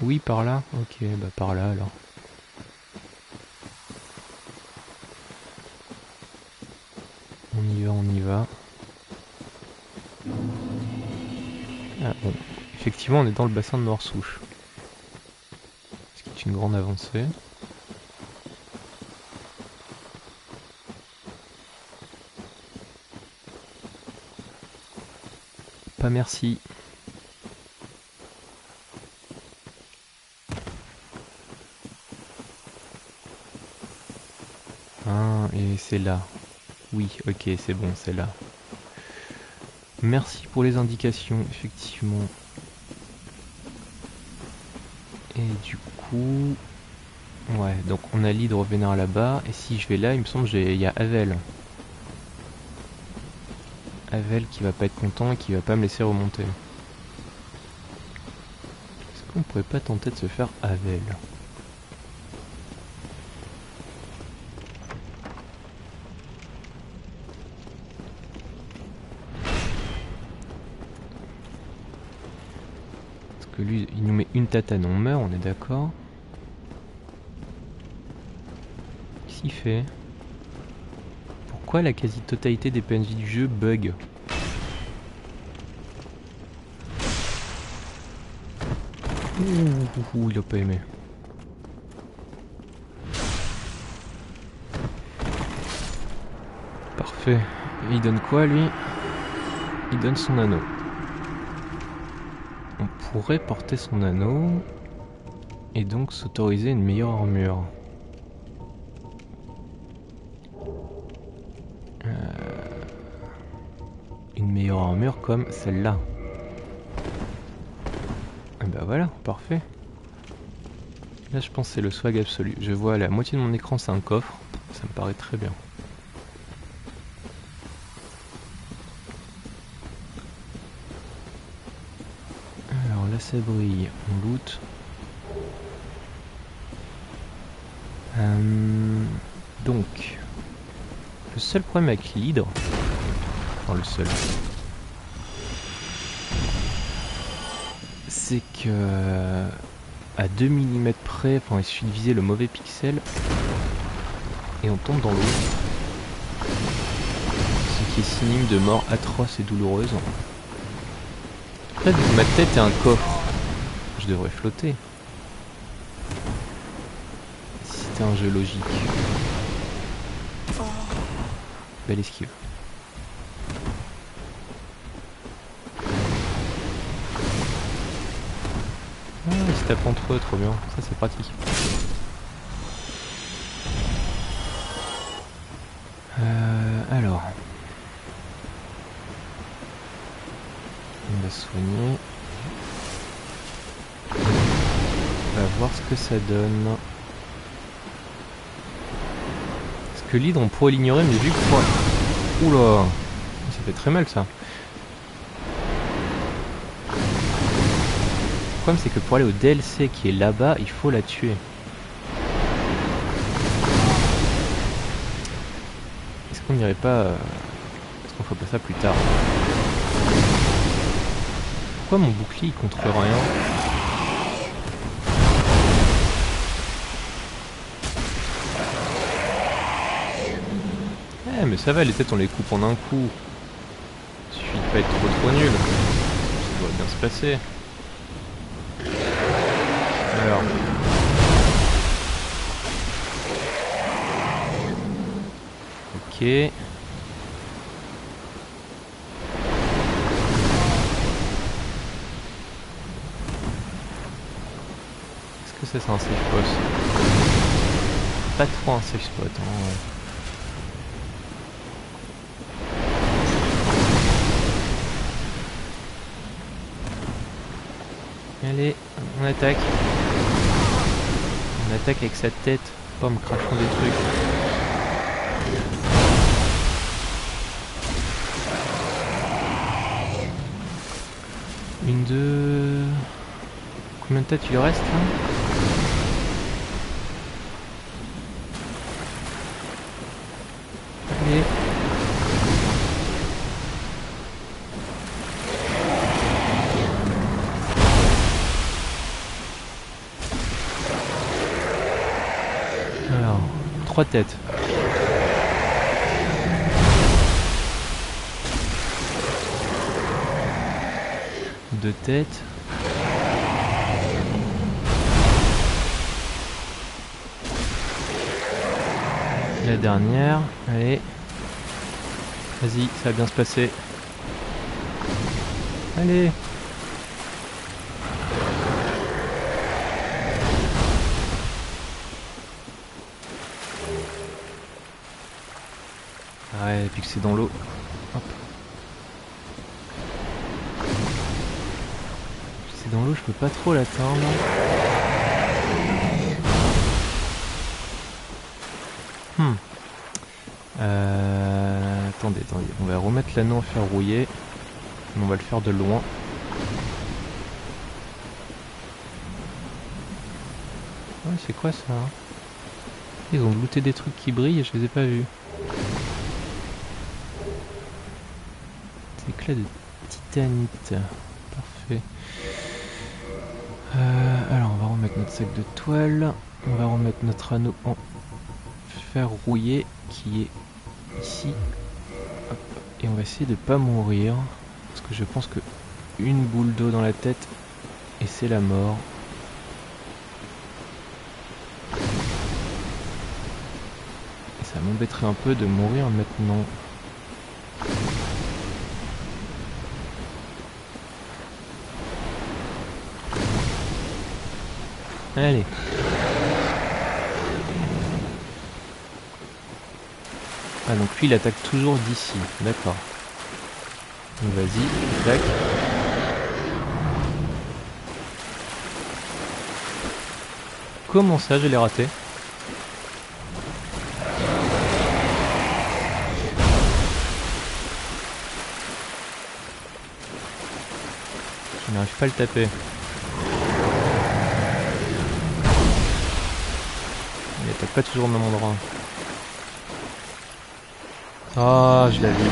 [SPEAKER 1] Oui, par là? Ok, bah par là alors. On y va, on y va. Ah bon, effectivement on est dans le bassin de Noirsouche. Ce qui est une grande avancée. Pas merci. Ah, et c'est là. Oui, ok, c'est bon, c'est là. Merci pour les indications, effectivement. Et du coup... Ouais, donc on a l'hydre vénère là-bas. Et si je vais là, il me semble qu'il y a Havel. Havel qui va pas être content et qui va pas me laisser remonter. Est-ce qu'on pourrait pas tenter de se faire Havel? Parce que lui, il nous met une tatane, on meurt, on est d'accord. Qu'est-ce qu'il fait? Pourquoi la quasi-totalité des PNJ du jeu bug? Ouh, il a pas aimé. Parfait. Et il donne quoi lui? Il donne son anneau. On pourrait porter son anneau et donc s'autoriser une meilleure armure. Une meilleure armure comme celle-là. Et bah voilà, parfait. Là je pense que c'est le swag absolu. Je vois la moitié de mon écran c'est un coffre. Ça me paraît très bien. Alors là ça brille, on loot. Donc, le seul problème avec l'hydre, enfin le seul, c'est que à 2 mm près, enfin il suffit de viser le mauvais pixel et on tombe dans l'eau. Ce qui est synonyme de mort atroce et douloureuse. Après, vu que ma tête est un coffre, je devrais flotter. Si c'était un jeu logique. Belle esquive. Ah, il se tape entre eux, trop bien. Ça, c'est pratique. Alors. On va se soigner. voir ce que ça donne. Parce que l'hydre on pourrait l'ignorer, mais vu que quoi... Oula, ça fait très mal ça. Le problème c'est que pour aller au DLC qui est là-bas, il faut la tuer. Est-ce qu'on n'irait pas... Est-ce qu'on ferait pas ça plus tard? Pourquoi mon bouclier il contre rien? Eh mais ça va, les têtes on les coupe en un coup. Il suffit de pas être trop nul. Ça doit bien se passer. Alors. Ok. Est-ce que ça c'est un safe spot? Pas trop un safe spot. Hein. Allez, on attaque. On attaque avec sa tête, pas en me crachant des trucs. Une, deux... Combien de têtes il reste là? Allez. Alors, 3 têtes. Deux têtes. La dernière. Allez. Vas-y, ça va bien se passer. Allez. Ouais, et puis que c'est dans l'eau. Hop. C'est dans l'eau, je peux pas trop l'atteindre. Attendez, on va remettre l'anneau en fer rouillé. On va le faire de loin. Ouais, c'est quoi ça? Ils ont looté des trucs qui brillent et je les ai pas vus. Éclat de titanite. Parfait. Alors on va remettre notre sac de toile. On va remettre notre anneau en fer rouillé qui est ici. Hop. Et on va essayer de pas mourir. Parce que je pense que une boule d'eau dans la tête et c'est la mort. Et ça m'embêterait un peu de mourir maintenant. Allez. Ah donc lui il attaque toujours d'ici, d'accord. Donc vas-y, attaque. Comment ça je l'ai raté? Je n'arrive pas à le taper. Il attaque pas toujours au même endroit. Ah, je l'avais dit.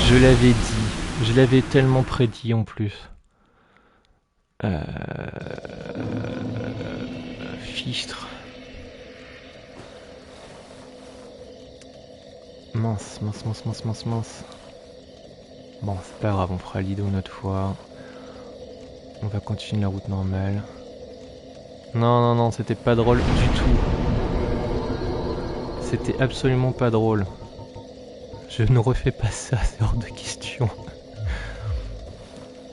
[SPEAKER 1] Je l'avais dit. Je l'avais tellement prédit en plus. Fichtre. Mince. Bon, c'est pas grave, on fera l'idée une autre fois. On va continuer la route normale. Non, c'était pas drôle du tout. C'était absolument pas drôle. Je ne refais pas ça, c'est hors de question.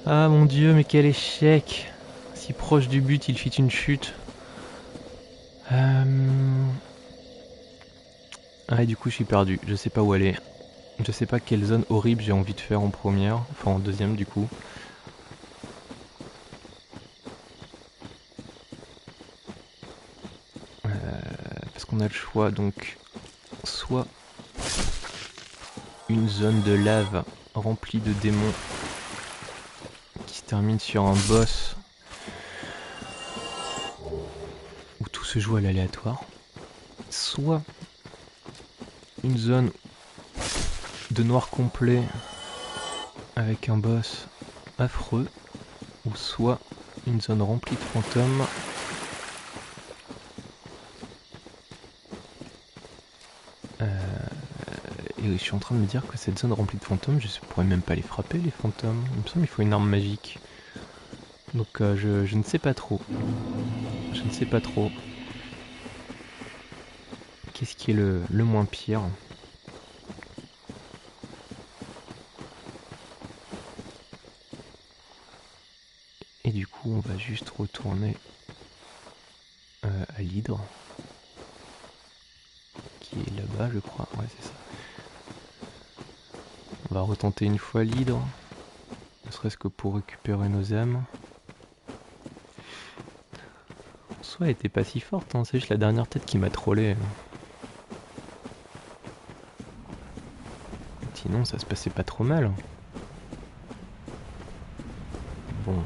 [SPEAKER 1] Ah mon dieu, mais quel échec! Si proche du but, il fit une chute. Ah, et du coup, je suis perdu. Je sais pas où aller. Je sais pas quelle zone horrible j'ai envie de faire en première. Enfin, en deuxième, du coup. on a le choix, donc soit une zone de lave remplie de démons qui se termine sur un boss où tout se joue à l'aléatoire, soit une zone de noir complet avec un boss affreux, ou soit une zone remplie de fantômes et je suis en train de me dire que cette zone remplie de fantômes, je pourrais même pas les frapper, les fantômes. Il me semble qu'il faut une arme magique. Donc je ne sais pas trop. Je ne sais pas trop. Qu'est-ce qui est le moins pire? Et du coup, on va juste retourner à l'hydre. Qui est là-bas, je crois. Ouais, c'est ça. On va retenter une fois l'hydre. Ne serait-ce que pour récupérer nos âmes. En soi, elle était pas si forte, hein. C'est juste la dernière tête qui m'a trollé. Sinon, ça se passait pas trop mal. Bon,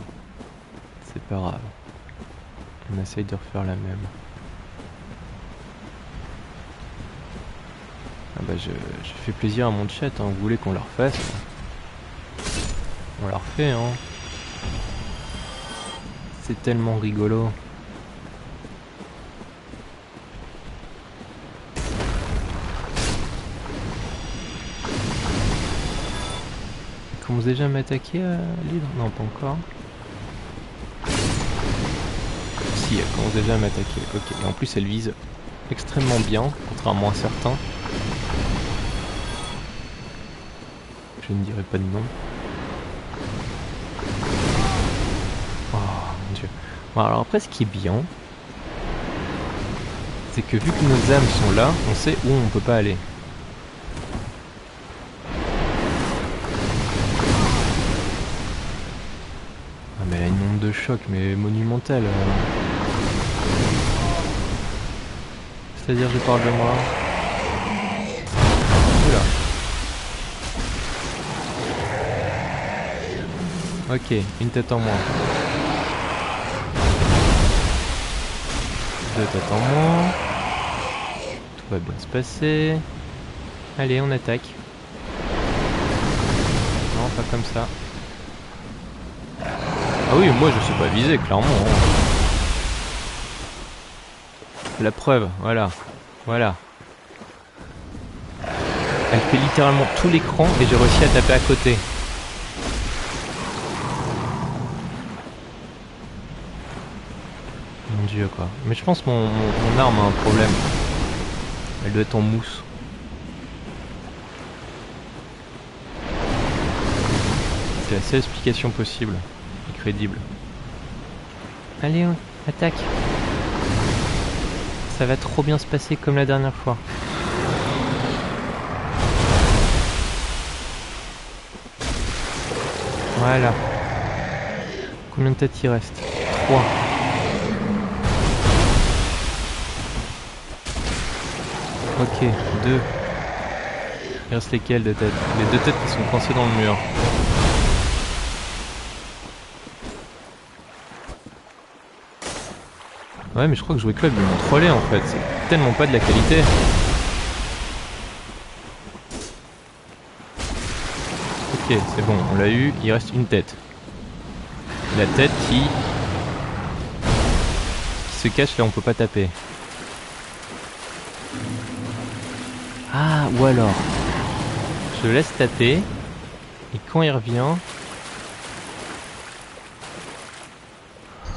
[SPEAKER 1] c'est pas grave. On essaye de refaire la même. Ah bah je fais plaisir à mon chat, hein. Vous voulez qu'on la refasse? On la refait, hein. C'est tellement rigolo. Il commence déjà à m'attaquer à l'hydre? Non, pas encore. Si, elle commence déjà à m'attaquer. Ok, et en plus elle vise extrêmement bien, contrairement à certains. Je ne dirai pas de nom. Oh mon dieu. Bon, alors après, ce qui est bien, c'est que vu que nos âmes sont là, on sait où on peut pas aller. Ah mais elle a une onde de choc, mais monumentale. C'est-à-dire, je parle de moi. Oula. Ok, une tête en moins. Deux têtes en moins. Tout va bien se passer. Allez, on attaque. Non, pas comme ça. Ah oui, moi je sais pas viser, clairement. La preuve, voilà. Voilà. Elle fait littéralement tout l'écran et j'ai réussi à taper à côté. Mon dieu quoi. Mais je pense que mon arme a un problème. Elle doit être en mousse. C'est la seule explication possible. Et crédible. Allez, attaque. Ça va trop bien se passer comme la dernière fois. Voilà. Combien de têtes il reste? 3. Ok, 2. Il reste lesquelles de têtes? Les 2 têtes qui sont coincées dans le mur. Ouais, mais je crois que jouer club, ils m'ont trollé en fait. C'est tellement pas de la qualité. Ok, c'est bon, on l'a eu. Il reste une tête. La tête qui se cache là, on peut pas taper. Ah, ou alors, je le laisse taper. Et quand il revient...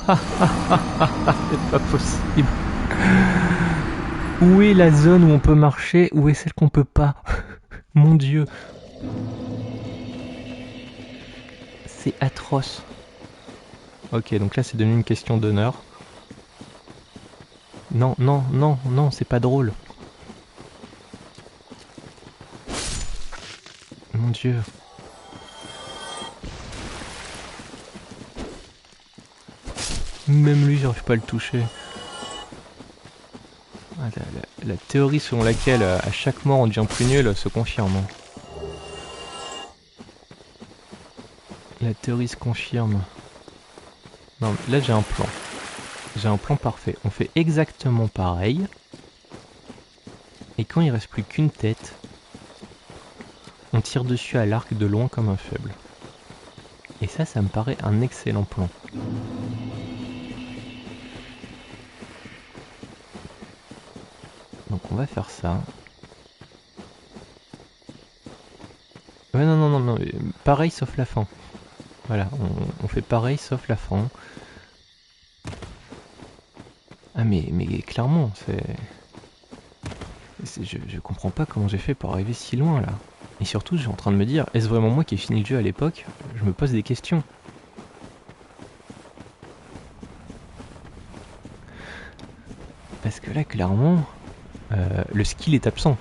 [SPEAKER 1] C'est pas possible. Où est la zone où on peut marcher? Où est celle qu'on peut pas? Mon dieu. C'est atroce. Ok, donc là c'est devenu une question d'honneur. Non, non, non, non, c'est pas drôle. Mon dieu. Même lui, j'arrive pas à le toucher. Ah, La théorie selon laquelle à chaque mort on devient plus nul se confirme. La théorie se confirme. Non, là j'ai un plan. J'ai un plan parfait. On fait exactement pareil. Et quand il reste plus qu'une tête, on tire dessus à l'arc de loin comme un faible. Et ça me paraît un excellent plan. Donc on va faire ça. Ouais, non, pareil sauf la fin. Voilà, on fait pareil sauf la fin. Ah mais clairement, je comprends pas comment j'ai fait pour arriver si loin là. Et surtout, je suis en train de me dire, est-ce vraiment moi qui ai fini le jeu à l'époque? Je me pose des questions. Parce que là, clairement, le skill est absent.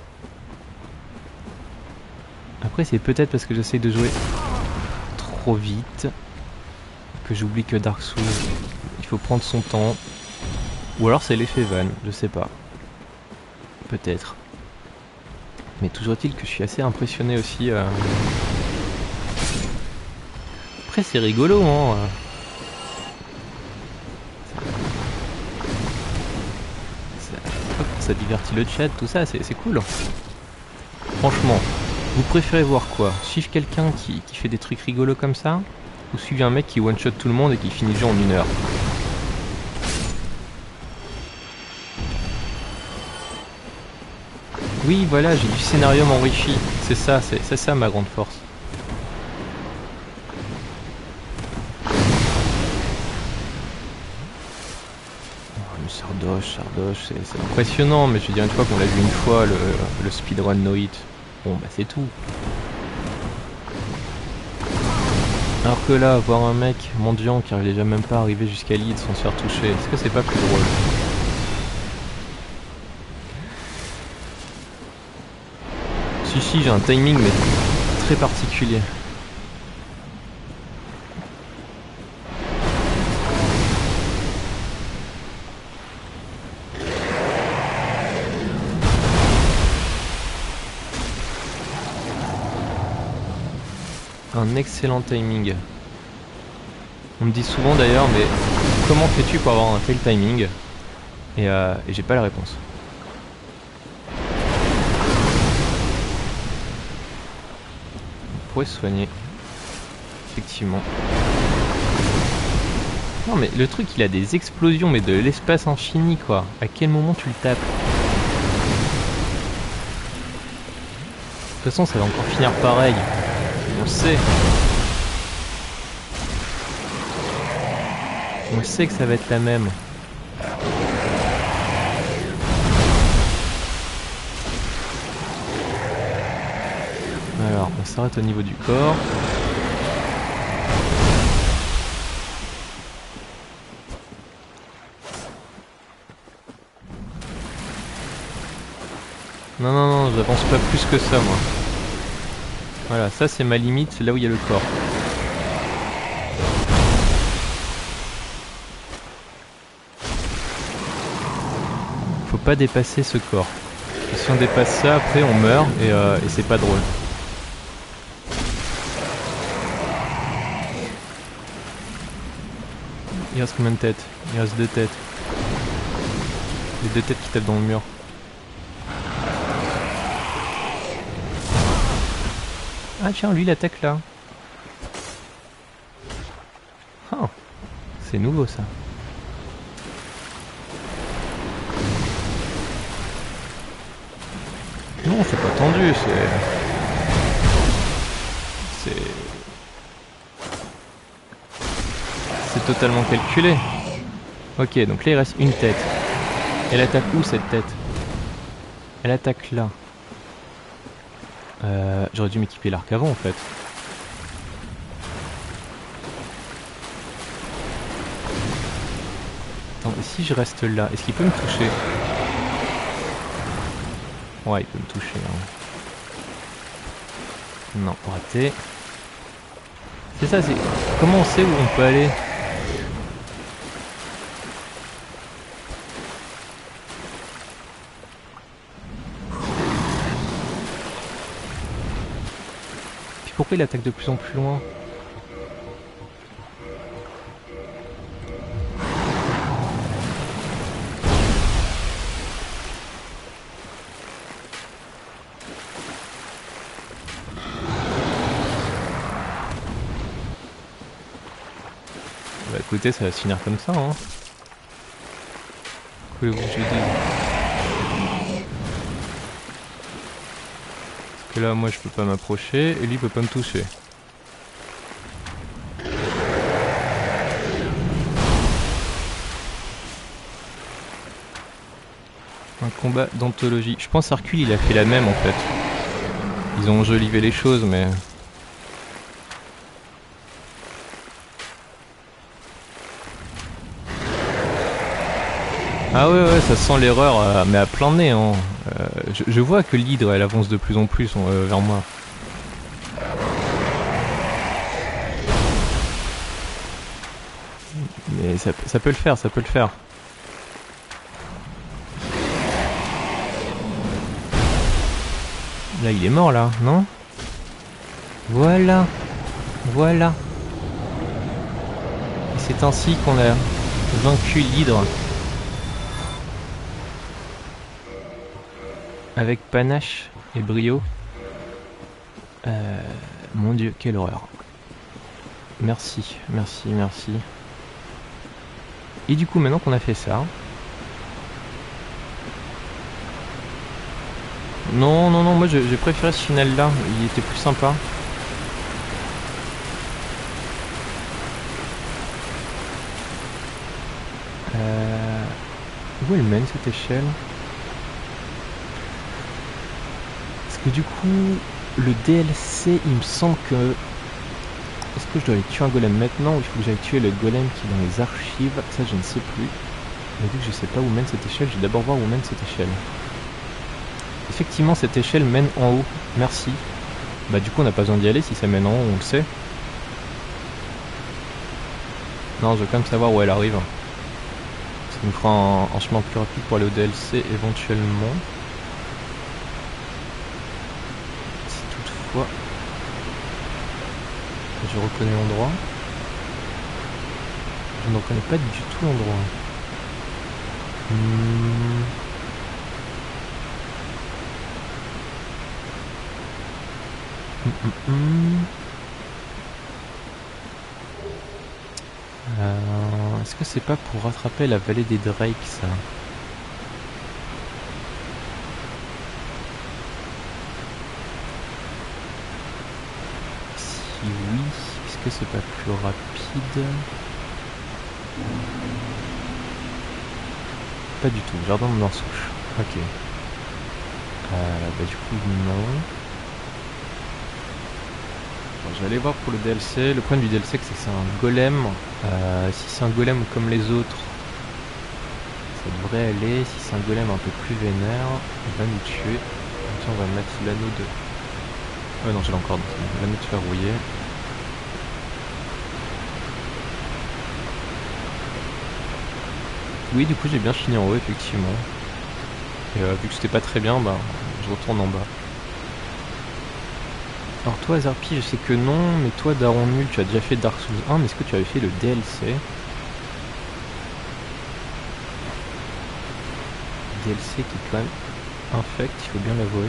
[SPEAKER 1] Après, c'est peut-être parce que j'essaie de jouer trop vite que j'oublie que Dark Souls, il faut prendre son temps. Ou alors c'est l'effet van, je sais pas. Peut-être. Mais toujours est-il que je suis assez impressionné aussi. Après c'est rigolo, hein. Ça divertit le chat, tout ça, c'est cool. Franchement, vous préférez voir quoi? Suivre quelqu'un qui fait des trucs rigolos comme ça? Ou suivre un mec qui one-shot tout le monde et qui finit le jeu en 1 heure? Oui, voilà, j'ai du scénario enrichi. C'est ça ma grande force. Oh, le Sardoche, c'est impressionnant, mais je veux dire, une fois qu'on l'a vu une fois, le speedrun no hit, bon bah c'est tout. Alors que là, voir un mec mendiant qui arrive déjà même pas à arriver jusqu'à l'île sans se faire toucher, est-ce que c'est pas plus drôle? Si, j'ai un timing mais très particulier. Un excellent timing. On me dit souvent d'ailleurs, mais comment fais-tu pour avoir un tel timing? Et j'ai pas la réponse. On pourrait se soigner. Effectivement. Non mais le truc, il a des explosions, mais de l'espace infini quoi. À quel moment tu le tapes? De toute façon, ça va encore finir pareil. On sait. On sait que ça va être la même. Alors, on s'arrête au niveau du corps. Non, j'avance pas plus que ça, moi. Voilà, ça c'est ma limite, c'est là où il y a le corps. Faut pas dépasser ce corps. Et si on dépasse ça, après on meurt et c'est pas drôle. Il reste combien de têtes? Il reste 2 têtes. Les 2 têtes qui tapent dans le mur. Ah tiens, lui il attaque là. Oh, c'est nouveau ça. Non, c'est pas tendu, c'est totalement calculé. Ok, donc là il reste une tête. Elle attaque où cette tête? Elle attaque là. J'aurais dû m'équiper l'arc avant en fait. Attends, et si je reste là, est-ce qu'il peut me toucher? Ouais, il peut me toucher. Hein. Non, raté. C'est ça, c'est... Comment on sait où on peut aller? pourquoi il attaque de plus en plus loin? Bah écoutez, ça va se finir comme ça, hein. Que voulez-vous que je dise? Parce que là, moi, je peux pas m'approcher, et lui, il peut pas me toucher. Un combat d'anthologie. Je pense Hercule, il a fait la même, en fait. Ils ont enjolivé les choses, mais... Ah ouais, ça sent l'erreur, mais à plein nez, hein. Je vois que l'hydre, elle avance de plus en plus vers moi. Mais ça peut le faire, ça peut le faire. Là, il est mort, là, non? Voilà. Voilà. Et c'est ainsi qu'on a vaincu l'hydre. Avec panache et brio. Mon dieu, quelle horreur. Merci, merci, merci. Et du coup, maintenant qu'on a fait ça... Non, moi j'ai préféré ce final là, il était plus sympa. Où elle mène cette échelle? Parce que du coup, le DLC, il me semble que... Est-ce que je dois aller tuer un golem maintenant ou il faut que j'aille tuer le golem qui est dans les archives? Ça, je ne sais plus. Mais vu que je sais pas où mène cette échelle, je vais d'abord voir où mène cette échelle. Effectivement, cette échelle mène en haut. Merci. Bah du coup, on n'a pas besoin d'y aller. Si ça mène en haut, on le sait. Non, je veux quand même savoir où elle arrive. Ça nous fera un chemin plus rapide pour aller au DLC éventuellement. Si toutefois... Je reconnais l'endroit. Je ne reconnais pas du tout l'endroit. Est-ce que c'est pas pour rattraper la vallée des Drake, ça? Si oui, est-ce que c'est pas plus rapide? Pas du tout, jardin de Norsouche. Ok. Bah du coup, non. Je vais aller voir pour le DLC. Le problème du DLC, c'est que c'est un golem. Si c'est un golem comme les autres, ça devrait aller. Si c'est un golem un peu plus vénère, il va nous tuer. Tiens, on va mettre l'anneau de... Oh non, je l'ai encore. L'anneau de verrouillé. Oui, du coup, j'ai bien fini en haut, effectivement. Et vu que c'était pas très bien, bah, je retourne en bas. Alors toi Azarpi, je sais que non, mais toi Daron Nul, tu as déjà fait Dark Souls 1, mais est-ce que tu avais fait le DLC? DLC qui est quand même infect, il faut bien l'avouer.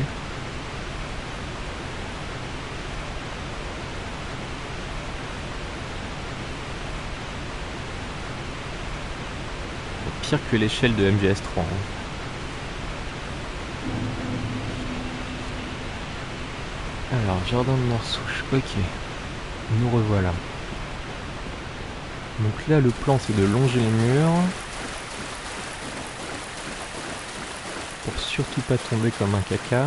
[SPEAKER 1] Pire que l'échelle de MGS3. Hein. Alors, jardin de Norsouche, ok. Nous revoilà. Donc là, le plan, c'est de longer les murs. Pour surtout pas tomber comme un caca.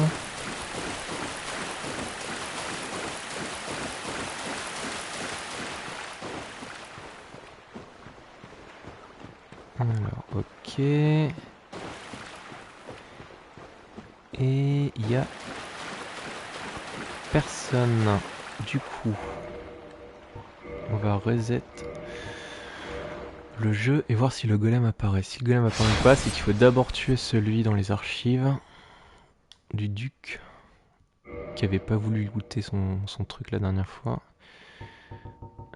[SPEAKER 1] Alors, ok. Et il y a personne. Du coup, on va reset le jeu et voir si le golem apparaît. Si le golem apparaît pas, c'est qu'il faut d'abord tuer celui dans les archives du duc. qui avait pas voulu looter son truc la dernière fois.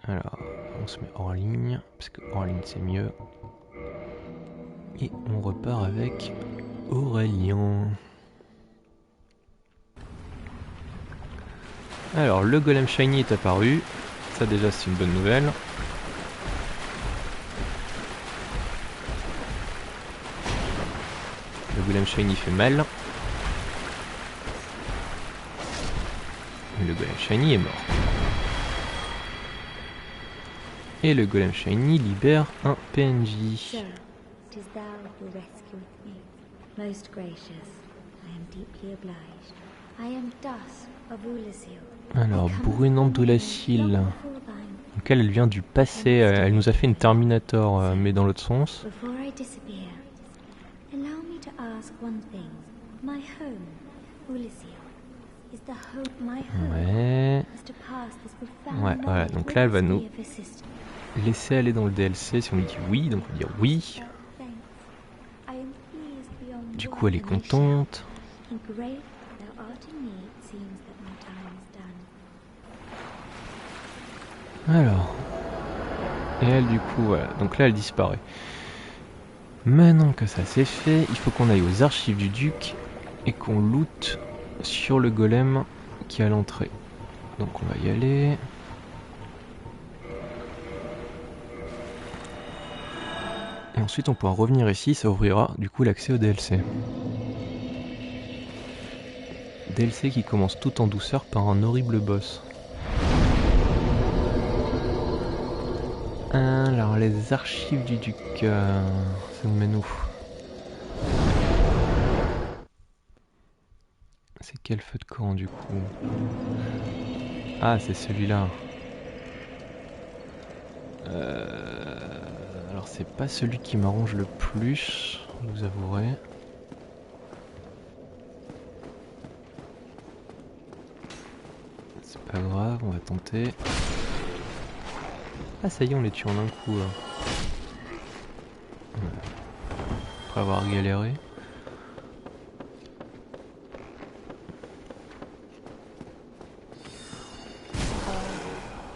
[SPEAKER 1] Alors, on se met hors ligne, parce que hors ligne c'est mieux. Et on repart avec Aurélien. Alors, le golem shiny est apparu. Ça déjà c'est une bonne nouvelle. Le golem shiny fait mal. Le golem shiny est mort. Et le golem shiny libère un PNJ.
[SPEAKER 2] So, 'tis thou who rescueth me. Most gracious, I am deeply obliged. I am Dusk of Ulasil.
[SPEAKER 1] Alors, brunante de la Cile. Donc elle vient du passé. Elle nous a fait une Terminator, mais dans l'autre sens.
[SPEAKER 2] Before I disappear, allow me to ask one thing. My home, Ulasil, is the home my home.
[SPEAKER 1] Ouais.
[SPEAKER 2] Is to pass this profound
[SPEAKER 1] Ouais, voilà. Donc là, elle va nous laisser aller dans le DLC. Si on lui dit oui, donc on va dire oui. Du coup, elle est contente. Alors. Et elle, du coup, voilà. Donc là, elle disparaît. Maintenant que ça c'est fait, il faut qu'on aille aux archives du duc et qu'on loot sur le golem qui est à l'entrée. Donc on va y aller. Et ensuite on pourra revenir ici, ça ouvrira du coup l'accès au DLC. DLC qui commence tout en douceur par un horrible boss. Alors les archives du duc, ça nous mène où? C'est quel feu de camp du coup? Ah c'est celui-là. Alors c'est pas celui qui m'arrange le plus, vous avouerez. C'est pas grave, on va tenter. Ah ça y est, on les tue en un coup là. Ouais. Après avoir galéré.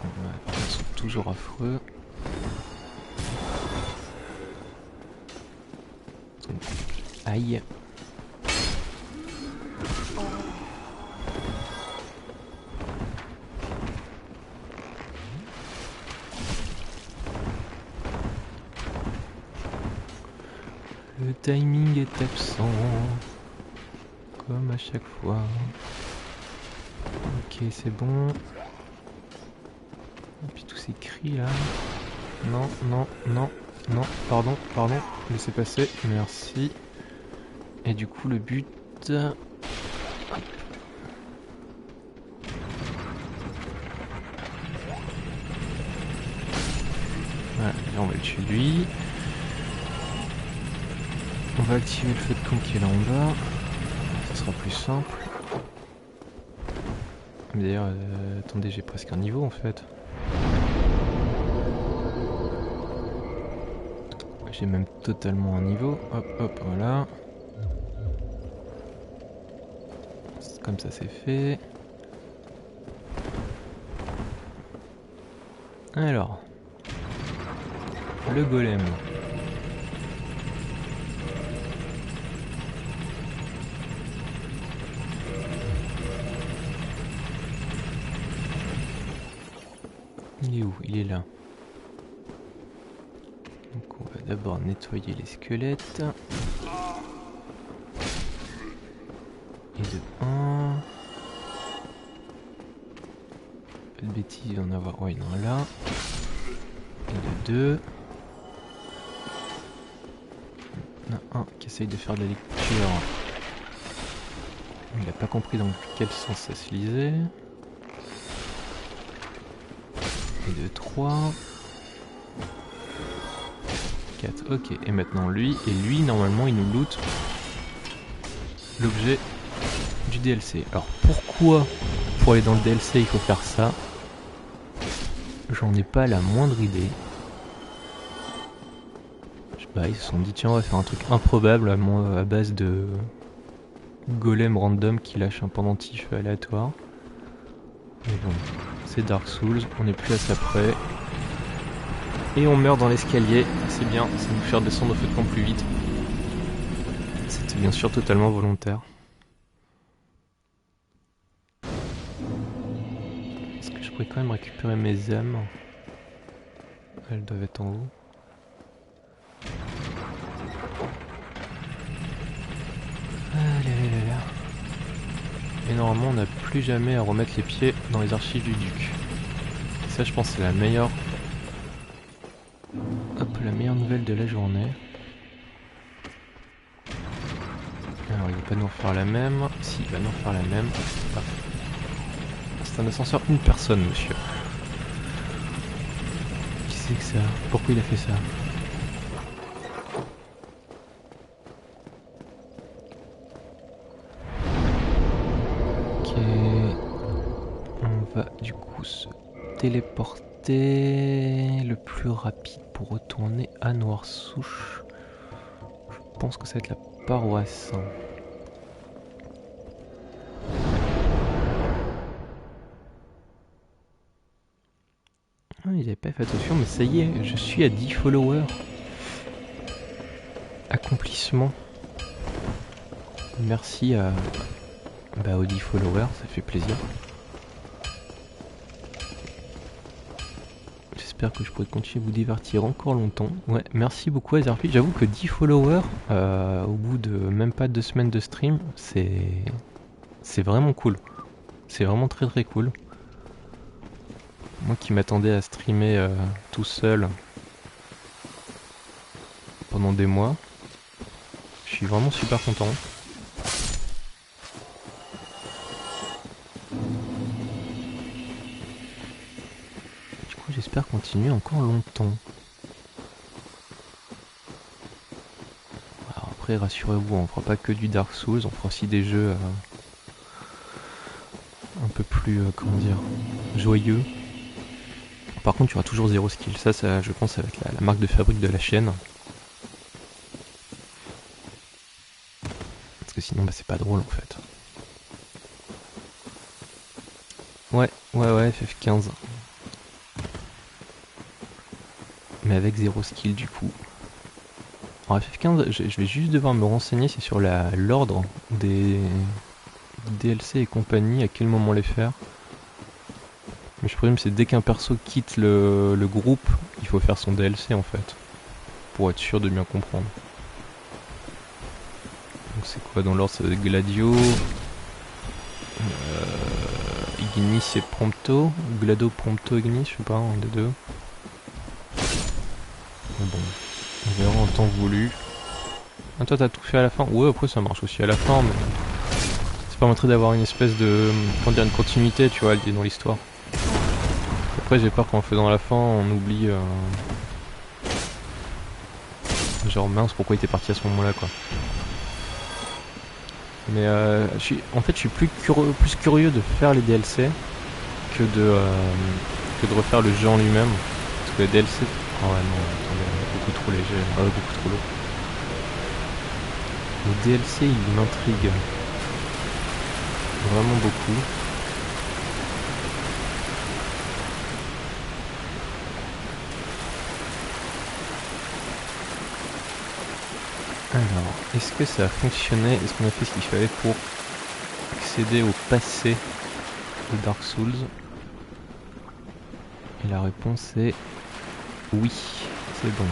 [SPEAKER 1] Ouais, ils sont toujours affreux. Aïe. Le timing est absent, comme à chaque fois. Ok, c'est bon. Et puis tous ces cris là. Non, non, non, non, pardon, laissez passer, merci. Et du coup le but... Hop. Voilà, là on va le tuer lui. On va activer le feu de camp qui est là en bas. Ça sera plus simple. D'ailleurs, attendez, j'ai presque un niveau en fait. J'ai même totalement un niveau. Hop, hop, voilà. Comme ça c'est fait. Alors. Le golem. Il est où? Il est là. Donc on va d'abord nettoyer les squelettes. Et de 1. Pas de bêtises, il va en avoir. Ouais, il y en a là. Et de 2. Il y en a un qui essaye de faire de la lecture. Il n'a pas compris dans quel sens ça se lisait. Et de 3. 4, ok. Et maintenant lui. Et lui, normalement, il nous loot l'objet du DLC. Alors pourquoi, pour aller dans le DLC, il faut faire ça? J'en ai pas la moindre idée. Je sais pas, ils se sont dit tiens, on va faire un truc improbable à base de golem random qui lâche un pendentif aléatoire. Mais bon, c'est Dark Souls, on n'est plus à ça près. Et on meurt dans l'escalier, c'est bien, ça va nous faire descendre au feu de camp plus vite. C'était bien sûr totalement volontaire. Est-ce que je pourrais quand même récupérer mes âmes? Elles doivent être en haut. Allez, allez, allez, là. Et normalement on n'a plus jamais à remettre les pieds dans les archives du duc. Et ça je pense c'est la meilleure... Hop, la meilleure nouvelle de la journée. Alors il va pas nous refaire la même. Si, il va nous refaire la même. Ah. C'est un ascenseur une personne, monsieur. Qui c'est que ça? Pourquoi il a fait ça? Ok. On va du coup se téléporter le plus rapide pour retourner à Noirsouche. Je pense que ça va être la paroisse. Ah, ils avaient pas fait attention, mais ça y est, je suis à 10 followers. Accomplissement. Merci à aux 10 followers, ça fait plaisir. J'espère que je pourrai continuer à vous divertir encore longtemps. Ouais, merci beaucoup à Azerfi. J'avoue que 10 followers, au bout de même pas 2 semaines de stream, c'est vraiment cool. C'est vraiment très très cool. Moi qui m'attendais à streamer tout seul pendant des mois, je suis vraiment super content. Du coup j'espère continuer encore longtemps. Alors après rassurez-vous, on fera pas que du Dark Souls, on fera aussi des jeux un peu plus, comment dire, joyeux. Par contre, tu auras toujours 0 skill. Ça je pense, ça va être la marque de fabrique de la chaîne. Parce que sinon, c'est pas drôle en fait. Ouais, FF15. Mais avec 0 skill du coup. En FF15, je vais juste devoir me renseigner si sur l'ordre des DLC et compagnie, à quel moment les faire. Mais je présume c'est dès qu'un perso quitte le groupe, il faut faire son DLC en fait. Pour être sûr de bien comprendre. Donc c'est quoi dans l'ordre? C'est Gladio, Ignis et Prompto. Glado, Prompto, Ignis, je sais pas, un des deux. Mais bon, on verra en temps voulu. Ah, toi t'as tout fait à la fin? Ouais, après ça marche aussi à la fin, mais ça permettrait d'avoir une espèce de, comment dire, une continuité, tu vois, dans l'histoire. Après j'ai peur qu'en faisant la fin on oublie genre mince pourquoi il était parti à ce moment là quoi. Mais en fait je suis plus curieux de faire les DLC que de refaire le jeu en lui-même. Parce que les DLC... Oh ouais non, attendez, beaucoup trop léger, beaucoup trop lourd. Les DLC ils m'intriguent vraiment beaucoup. Alors, est-ce que ça a fonctionné? Est-ce qu'on a fait ce qu'il fallait pour accéder au passé de Dark Souls? Et la réponse est oui, c'est bon.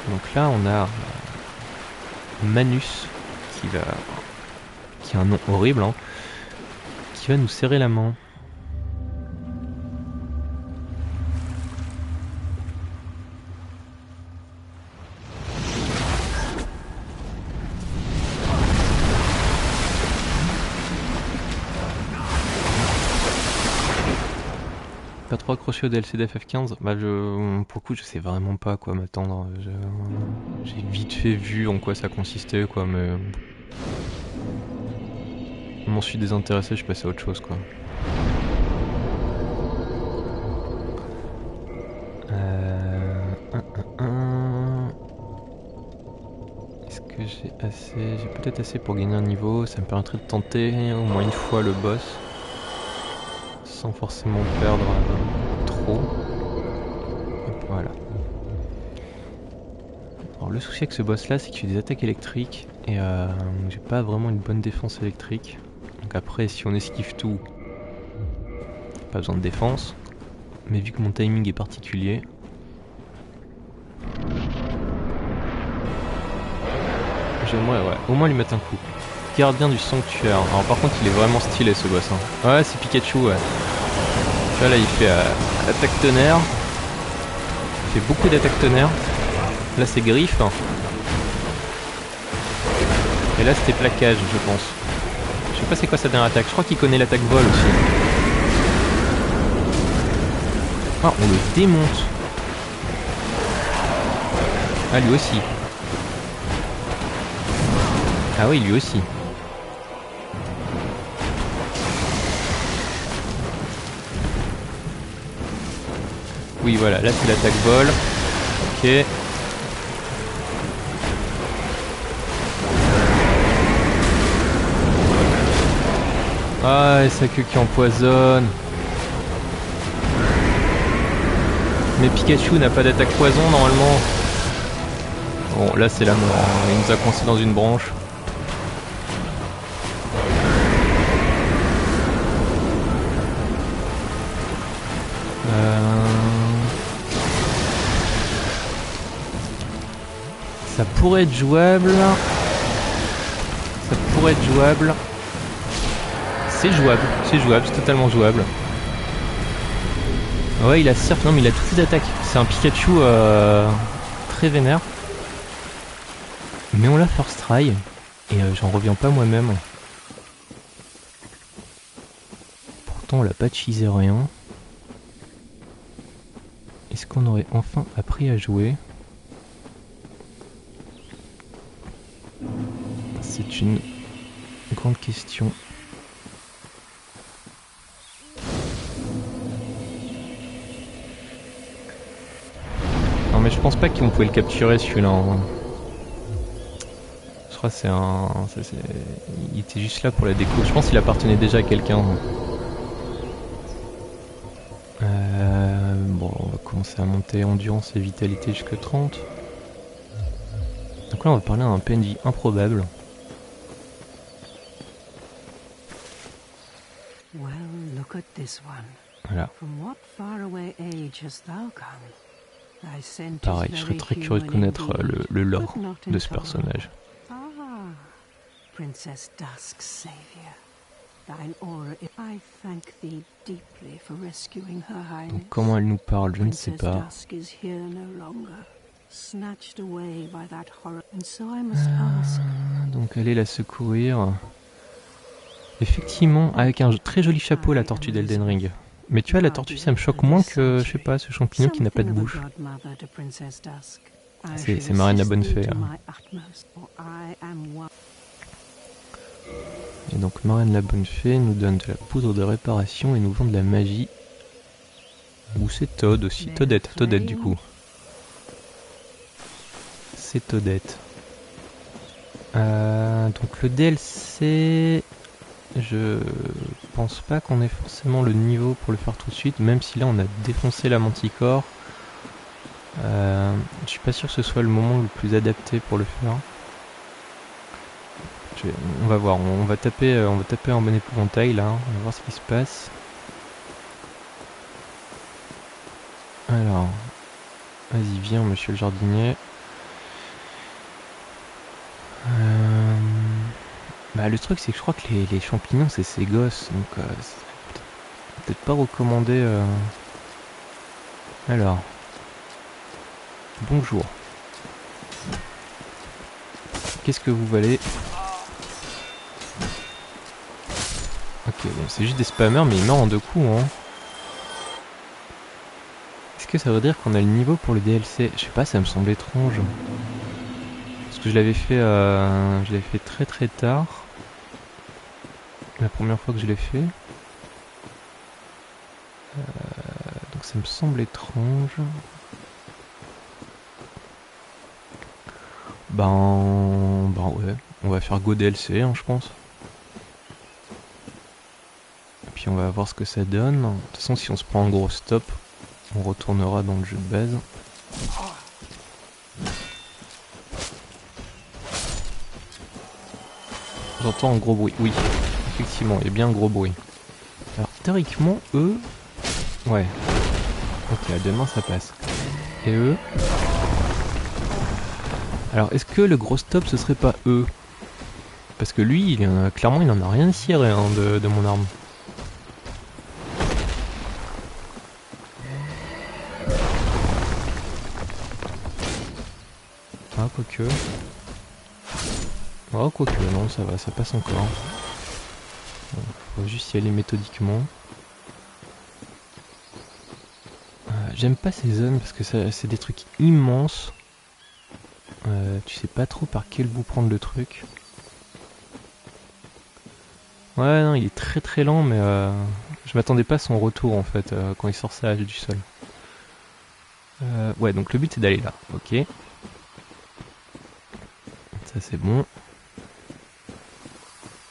[SPEAKER 1] Donc là on a Manus qui a un nom horrible, hein, qui va nous serrer la main. Pas trop accroché au DLC d'FF15. Bah pour le coup je sais vraiment pas quoi m'attendre. J'ai vite fait vu en quoi ça consistait quoi, mais je m'en suis désintéressé, je suis passé à autre chose quoi. Est-ce que j'ai assez... J'ai peut-être assez pour gagner un niveau. Ça me permettrait de tenter au moins une fois le boss. Sans forcément perdre trop. Hop, voilà. Alors le souci avec ce boss là, c'est qu'il fait des attaques électriques. Et j'ai pas vraiment une bonne défense électrique. Donc après, si on esquive tout, pas besoin de défense. Mais vu que mon timing est particulier... J'aimerais au moins lui mettre un coup. Gardien du sanctuaire. Alors par contre il est vraiment stylé ce boss. Hein. Ouais c'est Pikachu ouais. Là il fait attaque tonnerre. Il fait beaucoup d'attaque tonnerre. Là c'est griffe. Et là c'était plaquage je pense. Je sais pas c'est quoi sa dernière attaque. Je crois qu'il connaît l'attaque vol aussi. Ah on le démonte. Ah lui aussi. Ah oui, lui aussi. Oui, voilà, là c'est l'attaque vol. Ok. Ah, et sa queue qui empoisonne. Mais Pikachu n'a pas d'attaque poison normalement. Bon, là c'est la mort. Il nous a coincé dans une branche. Ça pourrait être jouable. Ça pourrait être jouable. C'est jouable, c'est totalement jouable. Ouais, il a surf, non mais il a toutes ses attaques. C'est un Pikachu très vénère. Mais on l'a first try. Et j'en reviens pas moi-même. Pourtant on l'a pas cheesé rien. Est-ce qu'on aurait enfin appris à jouer? C'est une grande question. Non mais je pense pas qu'on pouvait le capturer celui-là. Hein. Je crois que c'est un... Il était juste là pour la déco. Je pense qu'il appartenait déjà à quelqu'un. Bon, on va commencer à monter endurance et vitalité jusqu'à 30. Donc là on va parler d'un PNJ improbable. Voilà. Pareil, je serais très curieux de connaître le lore de ce personnage.
[SPEAKER 3] Princess Dusk's savior. Thine aura, I thank thee deeply for rescuing her highness.
[SPEAKER 1] Donc comment elle nous parle, je ne sais pas.
[SPEAKER 3] Dusk is here no longer, snatched away by that horror, and so I must ask.
[SPEAKER 1] Donc allez la secourir. Effectivement, avec un très joli chapeau la tortue d'Elden Ring. Mais tu vois, la tortue ça me choque moins que, je sais pas, ce champignon qui n'a pas de bouche. C'est Marraine la Bonne Fée. Et donc Marraine la Bonne Fée nous donne de la poudre de réparation et nous vend de la magie. Ou c'est Toad aussi. Toadette du coup. C'est Toadette. Donc le DLC... Je pense pas qu'on ait forcément le niveau pour le faire tout de suite, même si là on a défoncé la Manticore. Je suis pas sûr que ce soit le moment le plus adapté pour le faire. On va voir, on va taper un bon épouvantail là, on va voir ce qui se passe. Alors, vas-y viens monsieur le jardinier. Bah, le truc c'est que je crois que les champignons c'est ses gosses, donc c'est peut-être pas recommandé. Alors, bonjour. Qu'est-ce que vous valez? Ok, bon c'est juste des spammers mais ils meurent en 2 coups hein. Est-ce que ça veut dire qu'on a le niveau pour le DLC? Je sais pas, ça me semble étrange. Parce que je l'avais fait très très tard. La première fois que je l'ai fait. Donc ça me semble étrange. Ben... bah ouais, on va faire Go DLC, hein, je pense. Et puis on va voir ce que ça donne. De toute façon, si on se prend un gros stop, on retournera dans le jeu de base. J'entends un gros bruit, oui. Effectivement, il y a bien un gros bruit. Alors, théoriquement, eux... Ouais. Ok, à deux mains, ça passe. Et eux... Alors, est-ce que le gros stop, ce serait pas eux? Parce que lui, clairement, il en a rien tiré hein, de mon arme. Ah, quoique... Oh, quoique, non, ça va, ça passe encore. Bon, faut juste y aller méthodiquement. J'aime pas ces zones parce que c'est des trucs immenses. Tu sais pas trop par quel bout prendre le truc. Ouais, non, il est très très lent, mais je m'attendais pas à son retour en fait quand il sort ça du sol. Ouais, donc le but c'est d'aller là, ok. Ça c'est bon.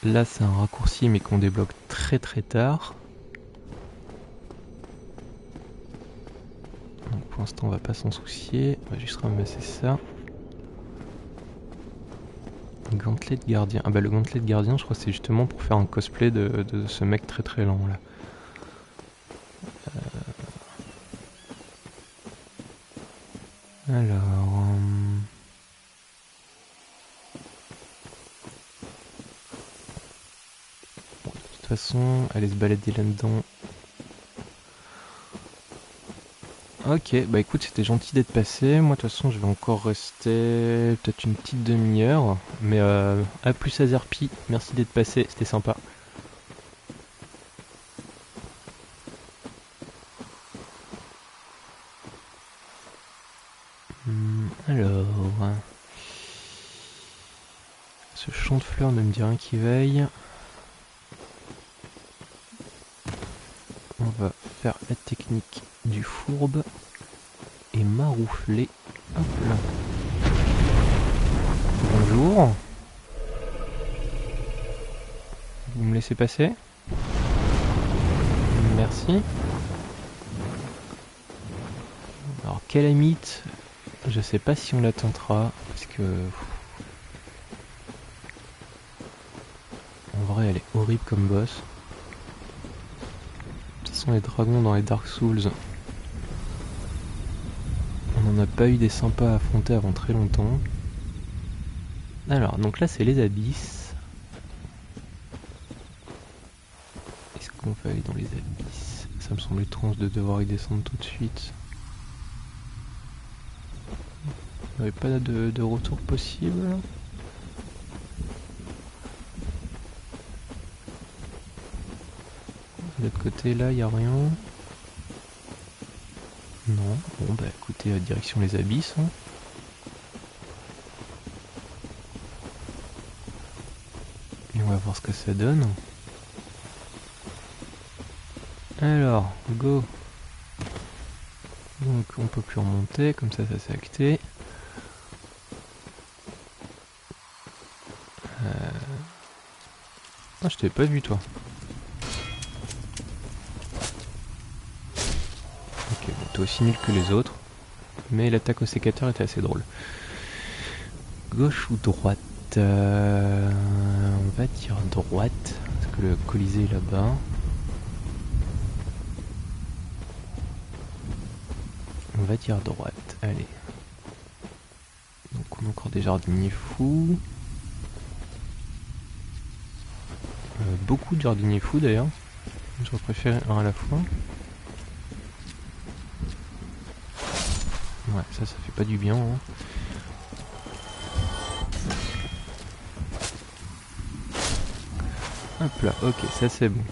[SPEAKER 1] Là c'est un raccourci mais qu'on débloque très très tard. Donc pour l'instant on va pas s'en soucier, on va juste ramasser ça. Gantelet de gardien. Ah bah le gantelet de gardien je crois que c'est justement pour faire un cosplay de ce mec très très lent là. Alors... Bon, de toute façon, aller se balader là-dedans. Ok, bah écoute, c'était gentil d'être passé. Moi, de toute façon, je vais encore rester peut-être une petite demi-heure. Mais à plus Azerpi, merci d'être passé, c'était sympa. Alors... Ce champ de fleurs ne me dit rien qui veille. On va faire la technique du fourbe et maroufler. Hop là. Bonjour. Vous me laissez passer? Merci. Alors Calamite, je sais pas si on la tentera parce que en vrai elle est horrible comme boss. De toute façon les dragons dans les Dark Souls, on n'en a pas eu des sympas à affronter avant très longtemps. Alors donc là c'est les abysses. Est-ce qu'on va aller dans les abysses? Ça me semble étrange de devoir y descendre tout de suite. Il n'y avait pas de retour possible. De l'autre côté là, il n'y a rien. Non. Bon bah écoutez, direction les abysses. Hein. Et on va voir ce que ça donne. Alors, go. Donc on peut plus remonter, comme ça s'est acté. Ah, je t'avais pas vu toi. Ok, bon, t'es aussi nul que les autres. Mais l'attaque au sécateur était assez drôle. Gauche ou droite? On va dire droite, parce que le Colisée est là-bas. On va dire droite, allez. Donc on a encore des jardiniers fous. Beaucoup de jardiniers fous d'ailleurs. J'aurais préféré un à la fois. Ouais, ça fait pas du bien. Hein. Hop là, ok, ça c'est bon.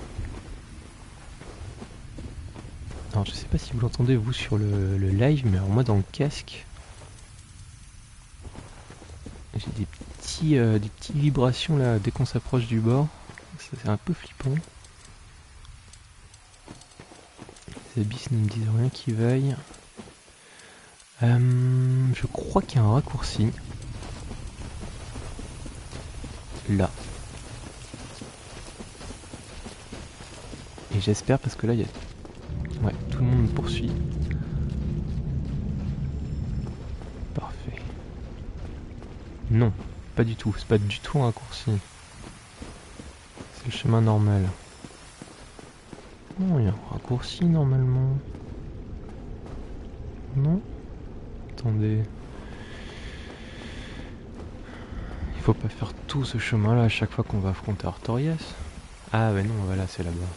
[SPEAKER 1] Alors je sais pas si vous l'entendez vous sur le live, mais alors moi dans le casque, j'ai des petites vibrations là dès qu'on s'approche du bord. C'est un peu flippant. Les abysses ne me disent rien qui vaille. Je crois qu'il y a un raccourci. là. Et j'espère parce que là il y a... Ouais, tout le monde me poursuit. Parfait. Non, pas du tout, c'est pas du tout un raccourci. C'est le chemin normal. Non, il y a un raccourci normalement. Non? Attendez. Il faut pas faire tout ce chemin là à chaque fois qu'on va affronter Artorias. Ah ouais non, voilà, c'est là-bas.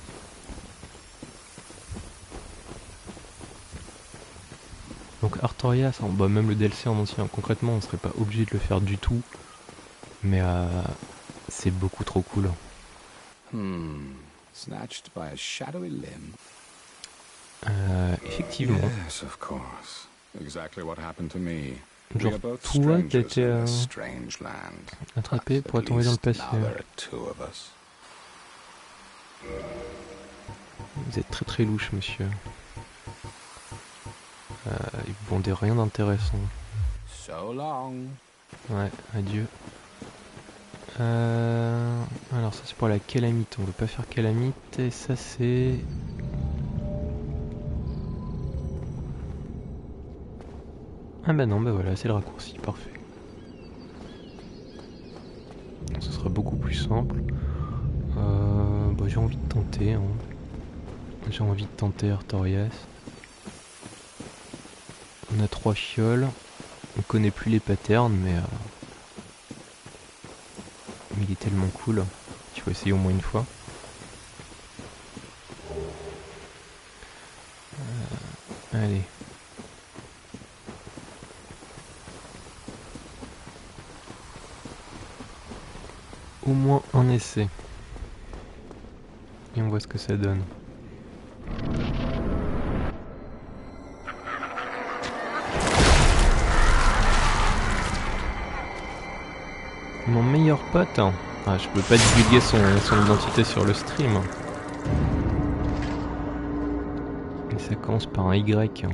[SPEAKER 1] Donc Artorias, bah, même le DLC en entier, concrètement on serait pas obligé de le faire du tout. Mais c'est beaucoup trop cool.
[SPEAKER 4] Snatched by a shadowy limb.
[SPEAKER 1] Effectivement.
[SPEAKER 4] Yes, of course. Exactly what happened to me.
[SPEAKER 1] Genre toi t'étais attrapé pour tomber dans le passé. Vous êtes très très louche monsieur. Il vous bondait rien d'intéressant.
[SPEAKER 4] So long.
[SPEAKER 1] Ouais, adieu. Alors ça c'est pour la calamite, on veut pas faire calamite et ça c'est... Ah bah non, bah voilà, c'est le raccourci, parfait. Ce sera beaucoup plus simple. Bah j'ai envie de tenter, hein. J'ai envie de tenter Artorias. On a 3 fioles, on connaît plus les patterns mais il est tellement cool, qu'il faut essayer au moins une fois. Allez. Au moins un essai. Et on voit ce que ça donne. Mon meilleur pote, hein. Ah, je peux pas divulguer son identité sur le stream. Et ça commence par un Y.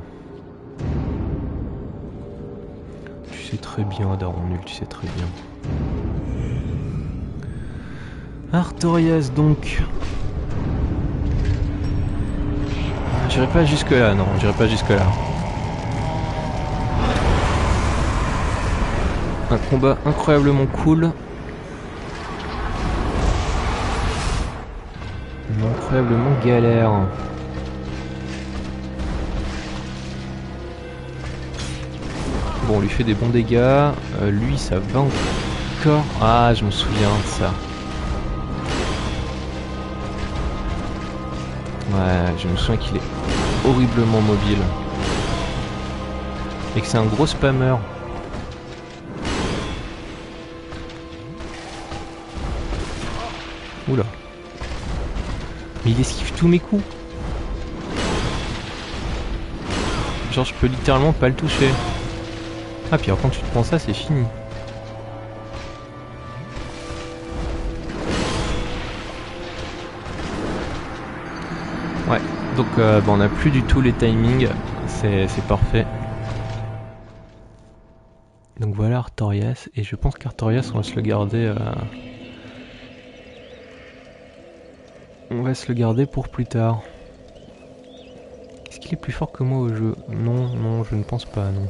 [SPEAKER 1] Tu sais très bien, Daron Nul, tu sais très bien. Artorias donc. J'irai pas jusque là, non, j'irai pas jusque là. Un combat incroyablement cool. Mais incroyablement galère. Bon, on lui fait des bons dégâts. Lui, ça va encore. Ah, je me souviens de ça. Ouais, je me souviens qu'il est horriblement mobile. Et que c'est un gros spammer. Oula. Mais il esquive tous mes coups. Genre je peux littéralement pas le toucher. Ah puis alors quand tu te prends ça c'est fini. Ouais, donc bah, on a plus du tout les timings. C'est parfait. Donc voilà Artorias. Et je pense qu'Artorias on va se le garder... On va se le garder pour plus tard. Est-ce qu'il est plus fort que moi au jeu? Non, non, je ne pense pas, non.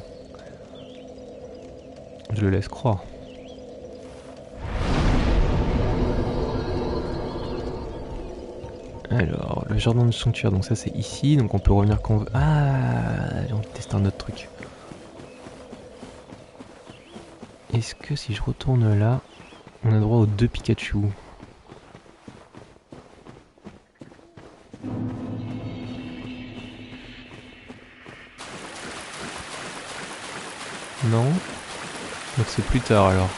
[SPEAKER 1] Je le laisse croire. Alors, le jardin du sanctuaire, donc ça c'est ici, donc on peut revenir quand on veut. Ah, j'ai envie de tester un autre truc. Est-ce que si je retourne là, on a droit aux 2 Pikachu? Non. Donc c'est plus tard alors.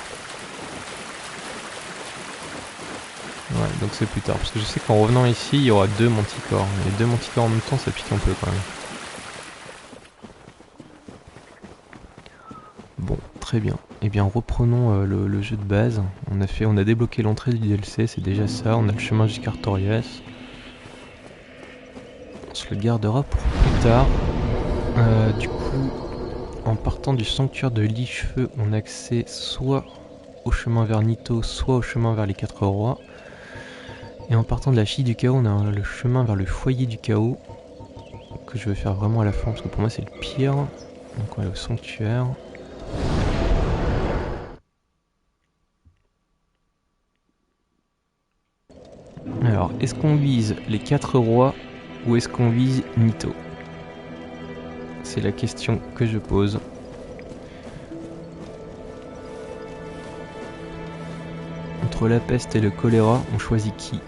[SPEAKER 1] Ouais, donc c'est plus tard. Parce que je sais qu'en revenant ici, il y aura 2 manticores. Et 2 manticores en même temps, ça pique un peu quand même. Bon, très bien. Eh bien, reprenons le jeu de base. On a débloqué l'entrée du DLC, c'est déjà ça. On a le chemin jusqu'à Artorias. On se le gardera pour plus tard. Du coup... En partant du sanctuaire de Lichefeu, on a accès soit au chemin vers Nito, soit au chemin vers les 4 rois. Et en partant de la fille du chaos, on a le chemin vers le foyer du chaos, que je vais faire vraiment à la fin, parce que pour moi c'est le pire. Donc on va aller au sanctuaire. Alors, est-ce qu'on vise les 4 rois ou est-ce qu'on vise Nito? C'est la question que je pose. Entre la peste et le choléra, on choisit qui?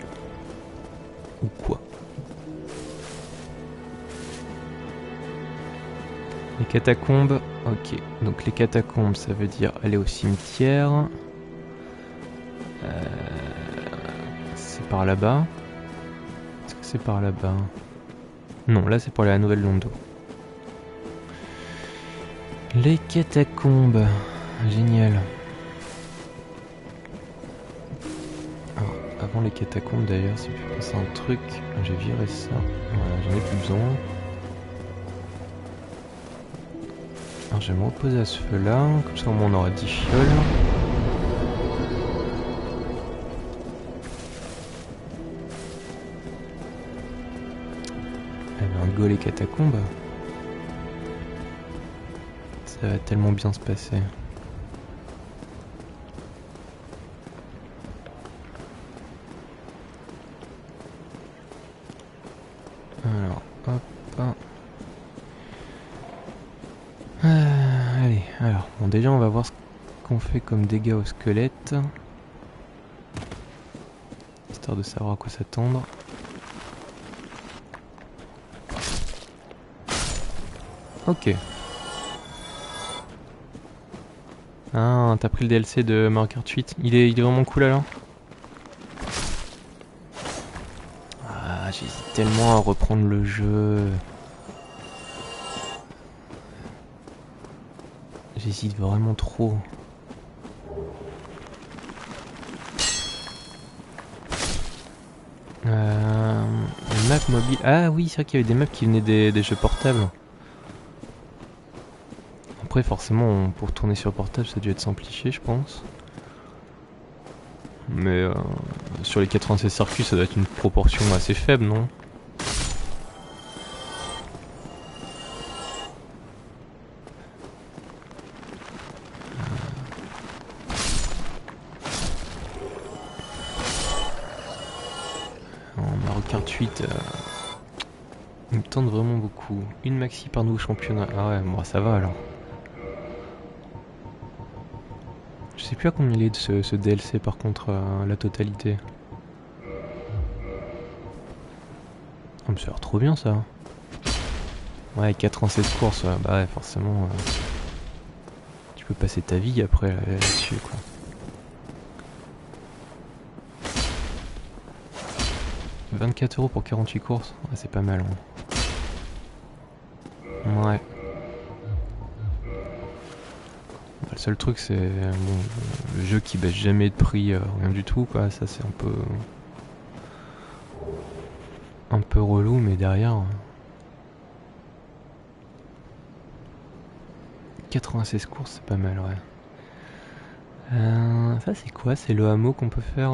[SPEAKER 1] Ou quoi? Les catacombes, ok. Donc les catacombes, ça veut dire aller au cimetière. C'est par là-bas. Est-ce que c'est par là-bas? Non, là c'est pour aller à la Nouvelle Londo. Les catacombes, génial. Alors, avant les catacombes d'ailleurs, si je pense à un truc, j'ai viré ça. Voilà, j'en ai plus besoin. Alors je vais me reposer à ce feu-là, comme ça au moins on aura 10 fioles. Eh ben go les catacombes. Ça va tellement bien se passer. Alors, hop. Allez, alors, bon déjà on va voir ce qu'on fait comme dégâts au squelette. Histoire de savoir à quoi s'attendre. Ok. Ah, t'as pris le DLC de Mario Kart 8. Il est vraiment cool alors. Ah, j'hésite tellement à reprendre le jeu. J'hésite vraiment trop. Map mobile. Ah oui, c'est vrai qu'il y avait des maps qui venaient des jeux portables. Après, forcément, pour tourner sur portable, ça a dû être simplifié, je pense. Mais sur les 96 circuits, ça doit être une proportion assez faible, non? Mario Kart 8, il me tente vraiment beaucoup. Une maxi par nouveau championnat. Ah ouais, bon, ça va alors. Je sais plus à combien il est de ce DLC par contre, la totalité. Ah mais ça a l'air trop bien ça. Ouais, 87 courses, bah ouais, forcément. Tu peux passer ta vie après là-dessus quoi. « 24 € pour 48 courses, ouais, c'est pas mal. Hein. Ouais. Le seul truc c'est bon, le jeu qui baisse jamais de prix, rien du tout quoi, ça c'est un peu relou, mais derrière 96 courses c'est pas mal, ouais. Ça c'est quoi? C'est le hameau qu'on peut faire,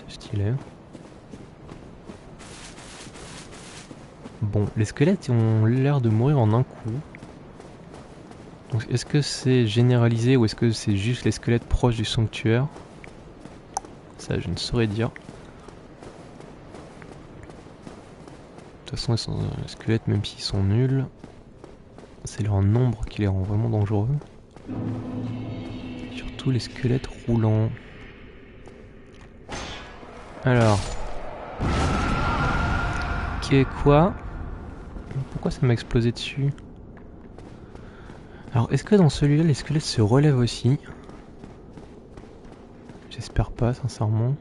[SPEAKER 1] c'est stylé. Bon, les squelettes ont l'air de mourir en un coup. Donc est-ce que c'est généralisé ou est-ce que c'est juste les squelettes proches du sanctuaire? Ça je ne saurais dire. De toute façon ils sont les squelettes, même s'ils sont nuls, c'est leur nombre qui les rend vraiment dangereux. Surtout les squelettes roulants. Alors. Qui est quoi? Pourquoi ça m'a explosé dessus? Alors, est-ce que dans celui-là, les squelettes se relèvent aussi? J'espère pas, sincèrement.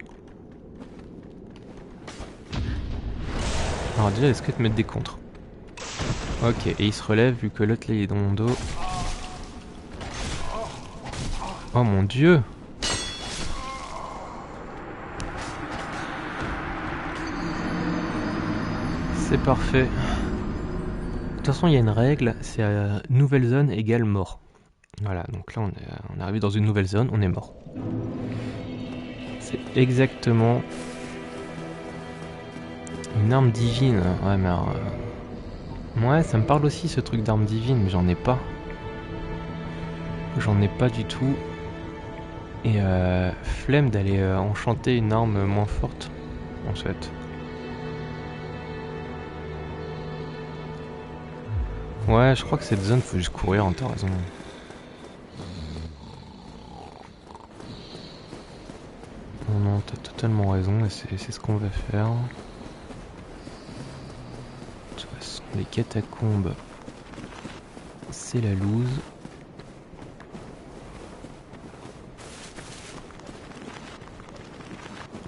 [SPEAKER 1] Alors déjà, les squelettes mettent des contres. Ok, et ils se relèvent vu que l'autre là il est dans mon dos. Oh mon dieu! C'est parfait. De toute façon, il y a une règle, c'est nouvelle zone égale mort. Voilà, donc là on est arrivé dans une nouvelle zone, on est mort. C'est exactement une arme divine. Ouais, mais alors, ouais, ça me parle aussi ce truc d'arme divine, mais j'en ai pas. J'en ai pas du tout. Et flemme d'aller enchanter une arme moins forte, en fait. Ouais, je crois que cette zone, faut juste courir, hein, t'as raison. Non, non, t'as totalement raison, et c'est ce qu'on va faire. De toute façon, les catacombes, c'est la loose.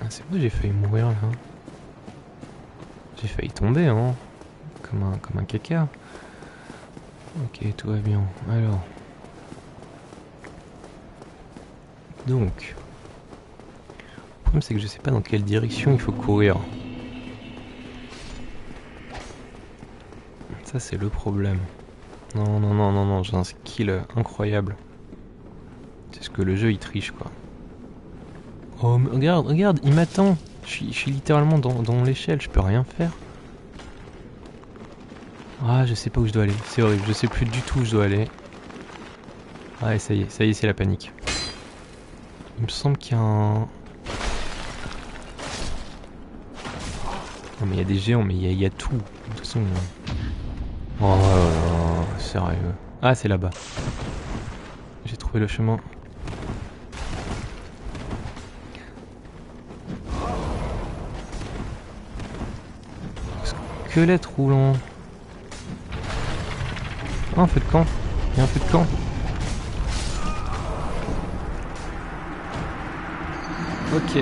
[SPEAKER 1] Ah, c'est vrai, j'ai failli mourir là. J'ai failli tomber, hein. Comme un caca. Ok, tout va bien. Alors. Donc. Le problème, c'est que je sais pas dans quelle direction il faut courir. Ça, c'est le problème. Non, non, non, non, non, j'ai un skill incroyable. C'est ce que le jeu, il triche, quoi. Oh, mais regarde, regarde, il m'attend. Je suis littéralement dans l'échelle, je peux rien faire. Ah, je sais pas où je dois aller. C'est horrible, je sais plus du tout où je dois aller. Ah, et ça y est, c'est la panique. Il me semble qu'il y a un... Non, mais il y a des géants, mais il y a tout. De toute façon... Oh, sérieux. Ah, c'est là-bas. J'ai trouvé le chemin. Squelette roulant. Ah, un feu de camp. Il y a un feu de camp. Ok.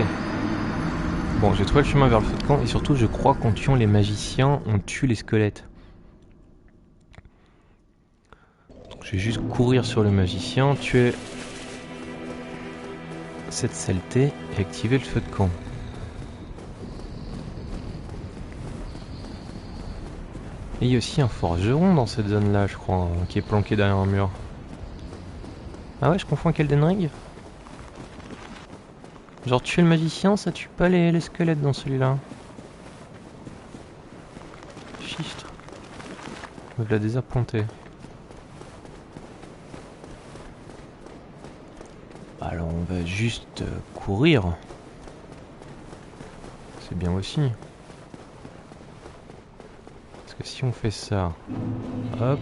[SPEAKER 1] Bon, j'ai trouvé le chemin vers le feu de camp et surtout, je crois qu'en tuant les magiciens, on tue les squelettes. Donc, je vais juste courir sur le magicien, tuer cette saleté et activer le feu de camp. Et il y a aussi un forgeron dans cette zone-là, je crois, qui est planqué derrière un mur. Ah ouais, je confonds avec Elden Ring. Genre tuer le magicien, ça tue pas les squelettes dans celui-là. Chiche. Me l'a désappointé. Alors on va juste courir. C'est bien aussi. Parce que si on fait ça, hop,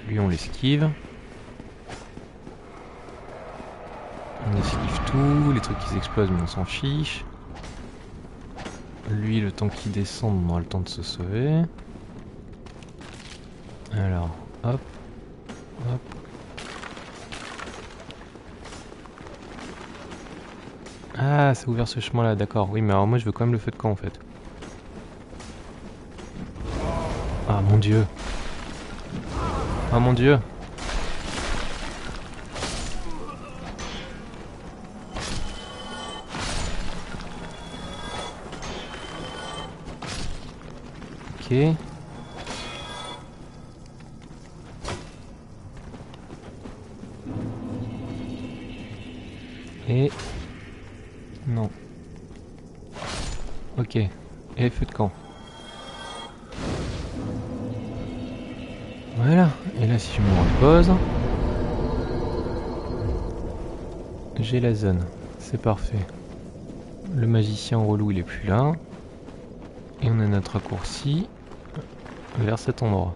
[SPEAKER 1] lui on l'esquive. On esquive tout, les trucs qui explosent mais on s'en fiche. Lui, le temps qu'il descende, on aura le temps de se sauver. Alors, hop, hop. Ah, c'est ouvert ce chemin-là, d'accord. Oui, mais alors moi je veux quand même le feu de camp en fait. Ah mon dieu. Ah mon dieu. Ok. Et... non. Ok. Et feu de camp. Voilà. Et là, si je me repose... j'ai la zone. C'est parfait. Le magicien relou, il est plus là. Et on a notre raccourci vers cet endroit.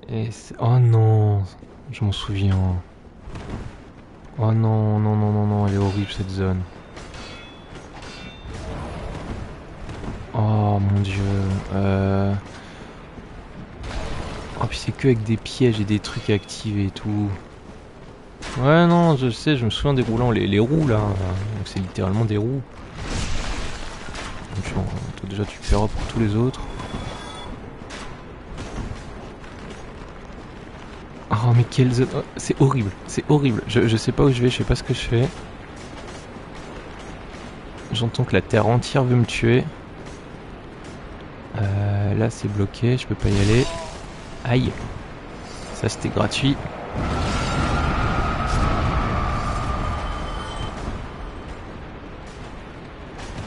[SPEAKER 1] Et oh non, je m'en souviens. Oh non, non, non, non, non, elle est horrible cette zone. Oh mon dieu. Oh puis c'est que avec des pièges et des trucs à activer et tout. Ouais non, je sais, je me souviens des roulants, les roues là. Donc c'est littéralement des roues. Donc, toi, déjà tu paieras pour tous les autres. Oh mais quelle zone, oh, c'est horrible, c'est horrible. Je sais pas où je vais, je sais pas ce que je fais. J'entends que la terre entière veut me tuer. Là c'est bloqué, je peux pas y aller. Aïe. Ça c'était gratuit.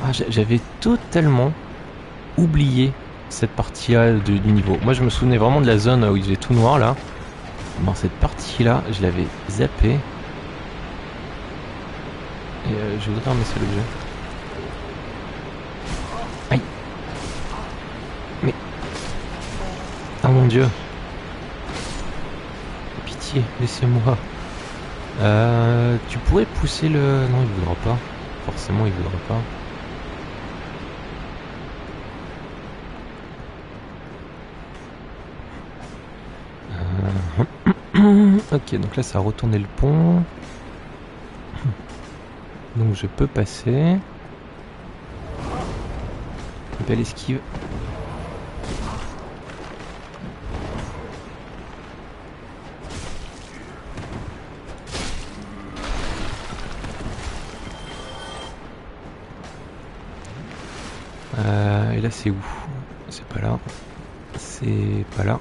[SPEAKER 1] Ah, j'avais totalement oublié cette partie-là du niveau. Moi je me souvenais vraiment de la zone où il faisait tout noir là. Dans cette partie-là, je l'avais zappé. Et je voudrais ramasser l'objet. Aïe. Mais... Oh mon dieu. Pitié, laissez-moi. Tu pourrais pousser le... Non, il voudra pas. Forcément, il voudra pas. Ok, donc là ça a retourné le pont. Donc je peux passer. Belle esquive. Et là c'est où? C'est pas là. C'est pas là.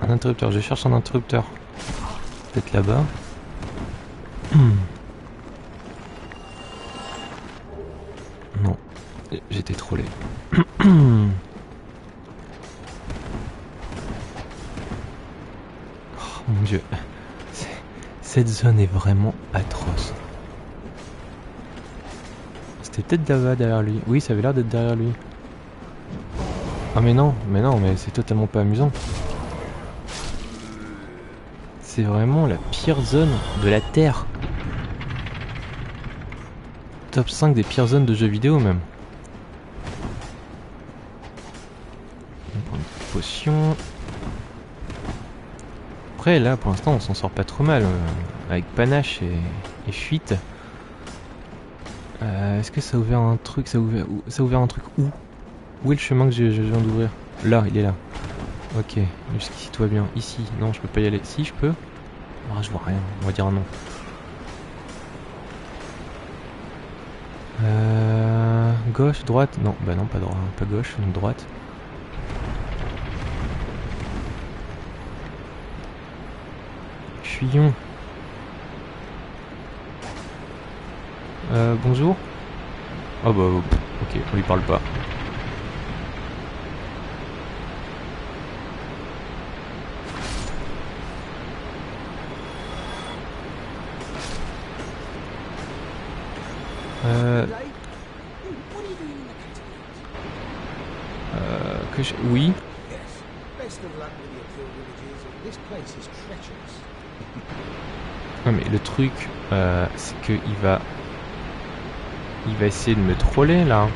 [SPEAKER 1] Un interrupteur, je cherche un interrupteur. Peut-être là-bas. Non, j'étais trollé. Oh mon dieu. Cette zone est vraiment atroce. C'était peut-être là-bas derrière lui. Oui, ça avait l'air d'être derrière lui. Ah mais non, mais c'est totalement pas amusant. C'est vraiment la pire zone de la Terre. Top 5 des pires zones de jeux vidéo même. On prend une potion. Après là pour l'instant on s'en sort pas trop mal. Avec panache et fuite. Est-ce que ça a ouvert un truc? Ça a ouvert un truc où? Où est le chemin que je viens d'ouvrir? Là, il est là. Ok, jusqu'ici tout va bien. Ici, non, je peux pas y aller. Si, je peux. Ah, je vois rien, on va dire non. Gauche, droite? Non, bah non, pas droite, pas gauche, donc droite. Fuyons. Bonjour. Oh bah, ok, on lui parle pas. Oui. Non mais le truc, c'est qu'il va essayer de me troller là.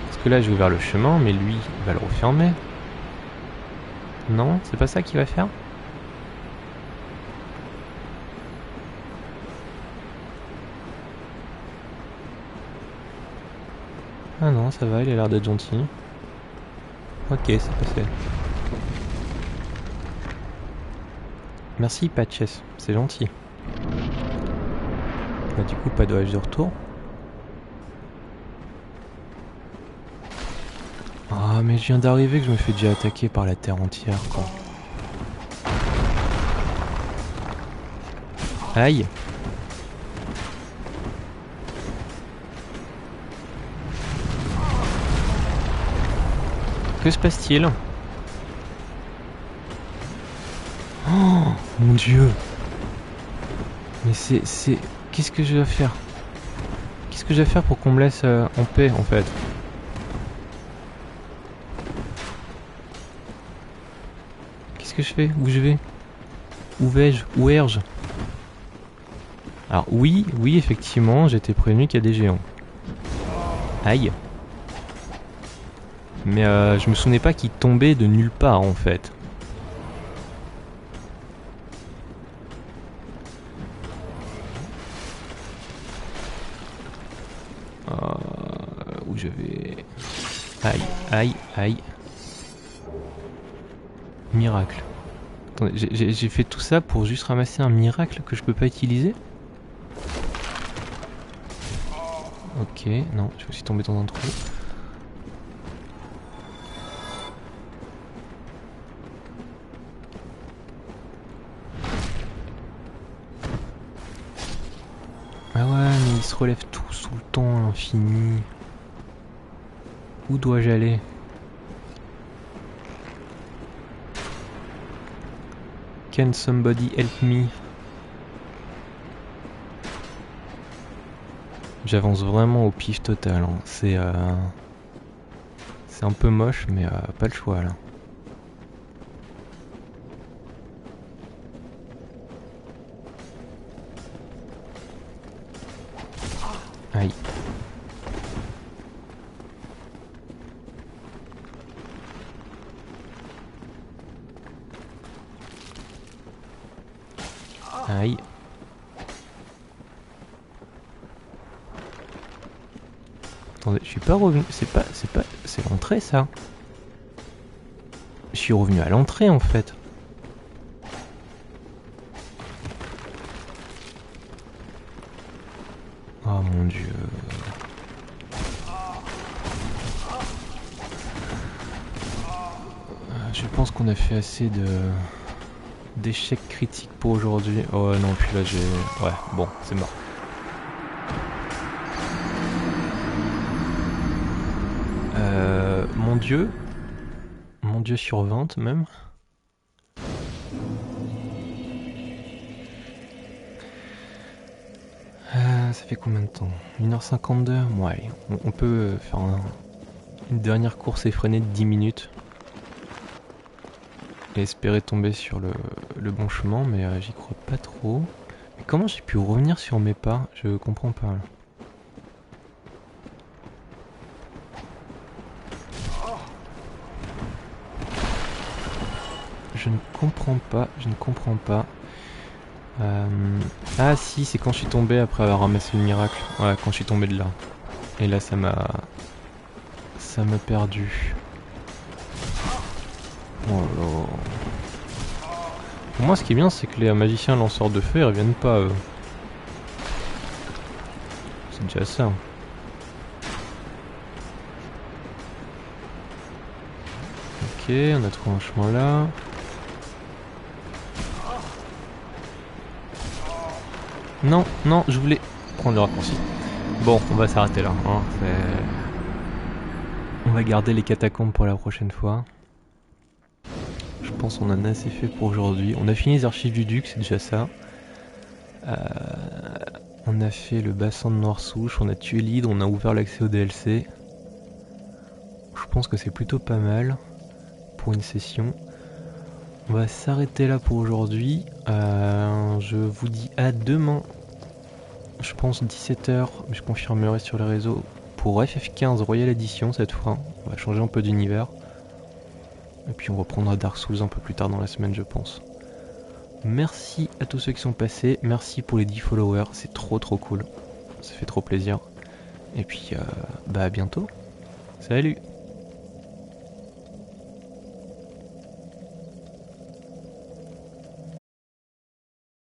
[SPEAKER 1] Parce que là j'ai ouvert le chemin, mais lui il va le refermer. Non, c'est pas ça qu'il va faire? Ah non, ça va, il a l'air d'être gentil. Ok, c'est passé. Merci Patches, c'est gentil. Bah, du coup, pas de hache de retour. Ah, mais je viens d'arriver que je me fais déjà attaquer par la terre entière, quoi. Aïe! Que se passe-t-il? Oh mon dieu! Mais c'est... Qu'est-ce que je dois faire? Qu'est-ce que je dois faire pour qu'on me laisse en paix en fait? Qu'est-ce que je fais? Où je vais? Où vais-je? Où erge? Alors oui, effectivement, j'étais prévenu qu'il y a des géants. Aïe! Mais je me souvenais pas qu'ils tombaient de nulle part en fait. Où je vais... Aïe, aïe, aïe. Miracle. Attendez, j'ai fait tout ça pour juste ramasser un miracle que je peux pas utiliser? Ok, non, je me suis tombé dans un trou. Ah ouais, mais ils se relèvent tous tout le temps à l'infini. Où dois-je aller? Can somebody help me? J'avance vraiment au pif total, hein. C'est un peu moche, mais pas le choix là. Aïe. Aïe. Attendez, je suis pas revenu. C'est l'entrée ça. Je suis revenu à l'entrée en fait. Oh mon dieu. Je pense qu'on a fait assez d'échecs critiques pour aujourd'hui. Oh non, puis là j'ai... Ouais, bon, c'est mort. Mon dieu sur 20 même. Ça fait combien de temps? 1h52? Ouais, on peut faire une dernière course effrénée de 10 minutes. Et espérer tomber sur le bon chemin, mais j'y crois pas trop. Mais comment j'ai pu revenir sur mes pas? Je comprends pas. Là. Je ne comprends pas. Ah si, c'est quand je suis tombé après avoir ramassé le miracle. Ouais, quand je suis tombé de là. Et là, ça m'a perdu. Oh là. Pour moi, ce qui est bien, c'est que les magiciens lanceurs de feu, ils reviennent pas, eux. C'est déjà ça. Ok, on a trouvé un chemin là. Non, non, je voulais prendre le raccourci. Bon, on va s'arrêter là. Hein. On va garder les catacombes pour la prochaine fois. Je pense qu'on en a assez fait pour aujourd'hui. On a fini les archives du Duc, c'est déjà ça. On a fait le bassin de Noirsouche, on a tué l'hydre, on a ouvert l'accès au DLC. Je pense que c'est plutôt pas mal pour une session. On va s'arrêter là pour aujourd'hui. Je vous dis à demain. Je pense 17h, mais je confirmerai sur les réseaux. Pour FF15 Royal Edition cette fois. On va changer un peu d'univers. Et puis on reprendra Dark Souls un peu plus tard dans la semaine, je pense. Merci à tous ceux qui sont passés. Merci pour les 10 followers. C'est trop cool. Ça fait trop plaisir. Et puis, à bientôt. Salut!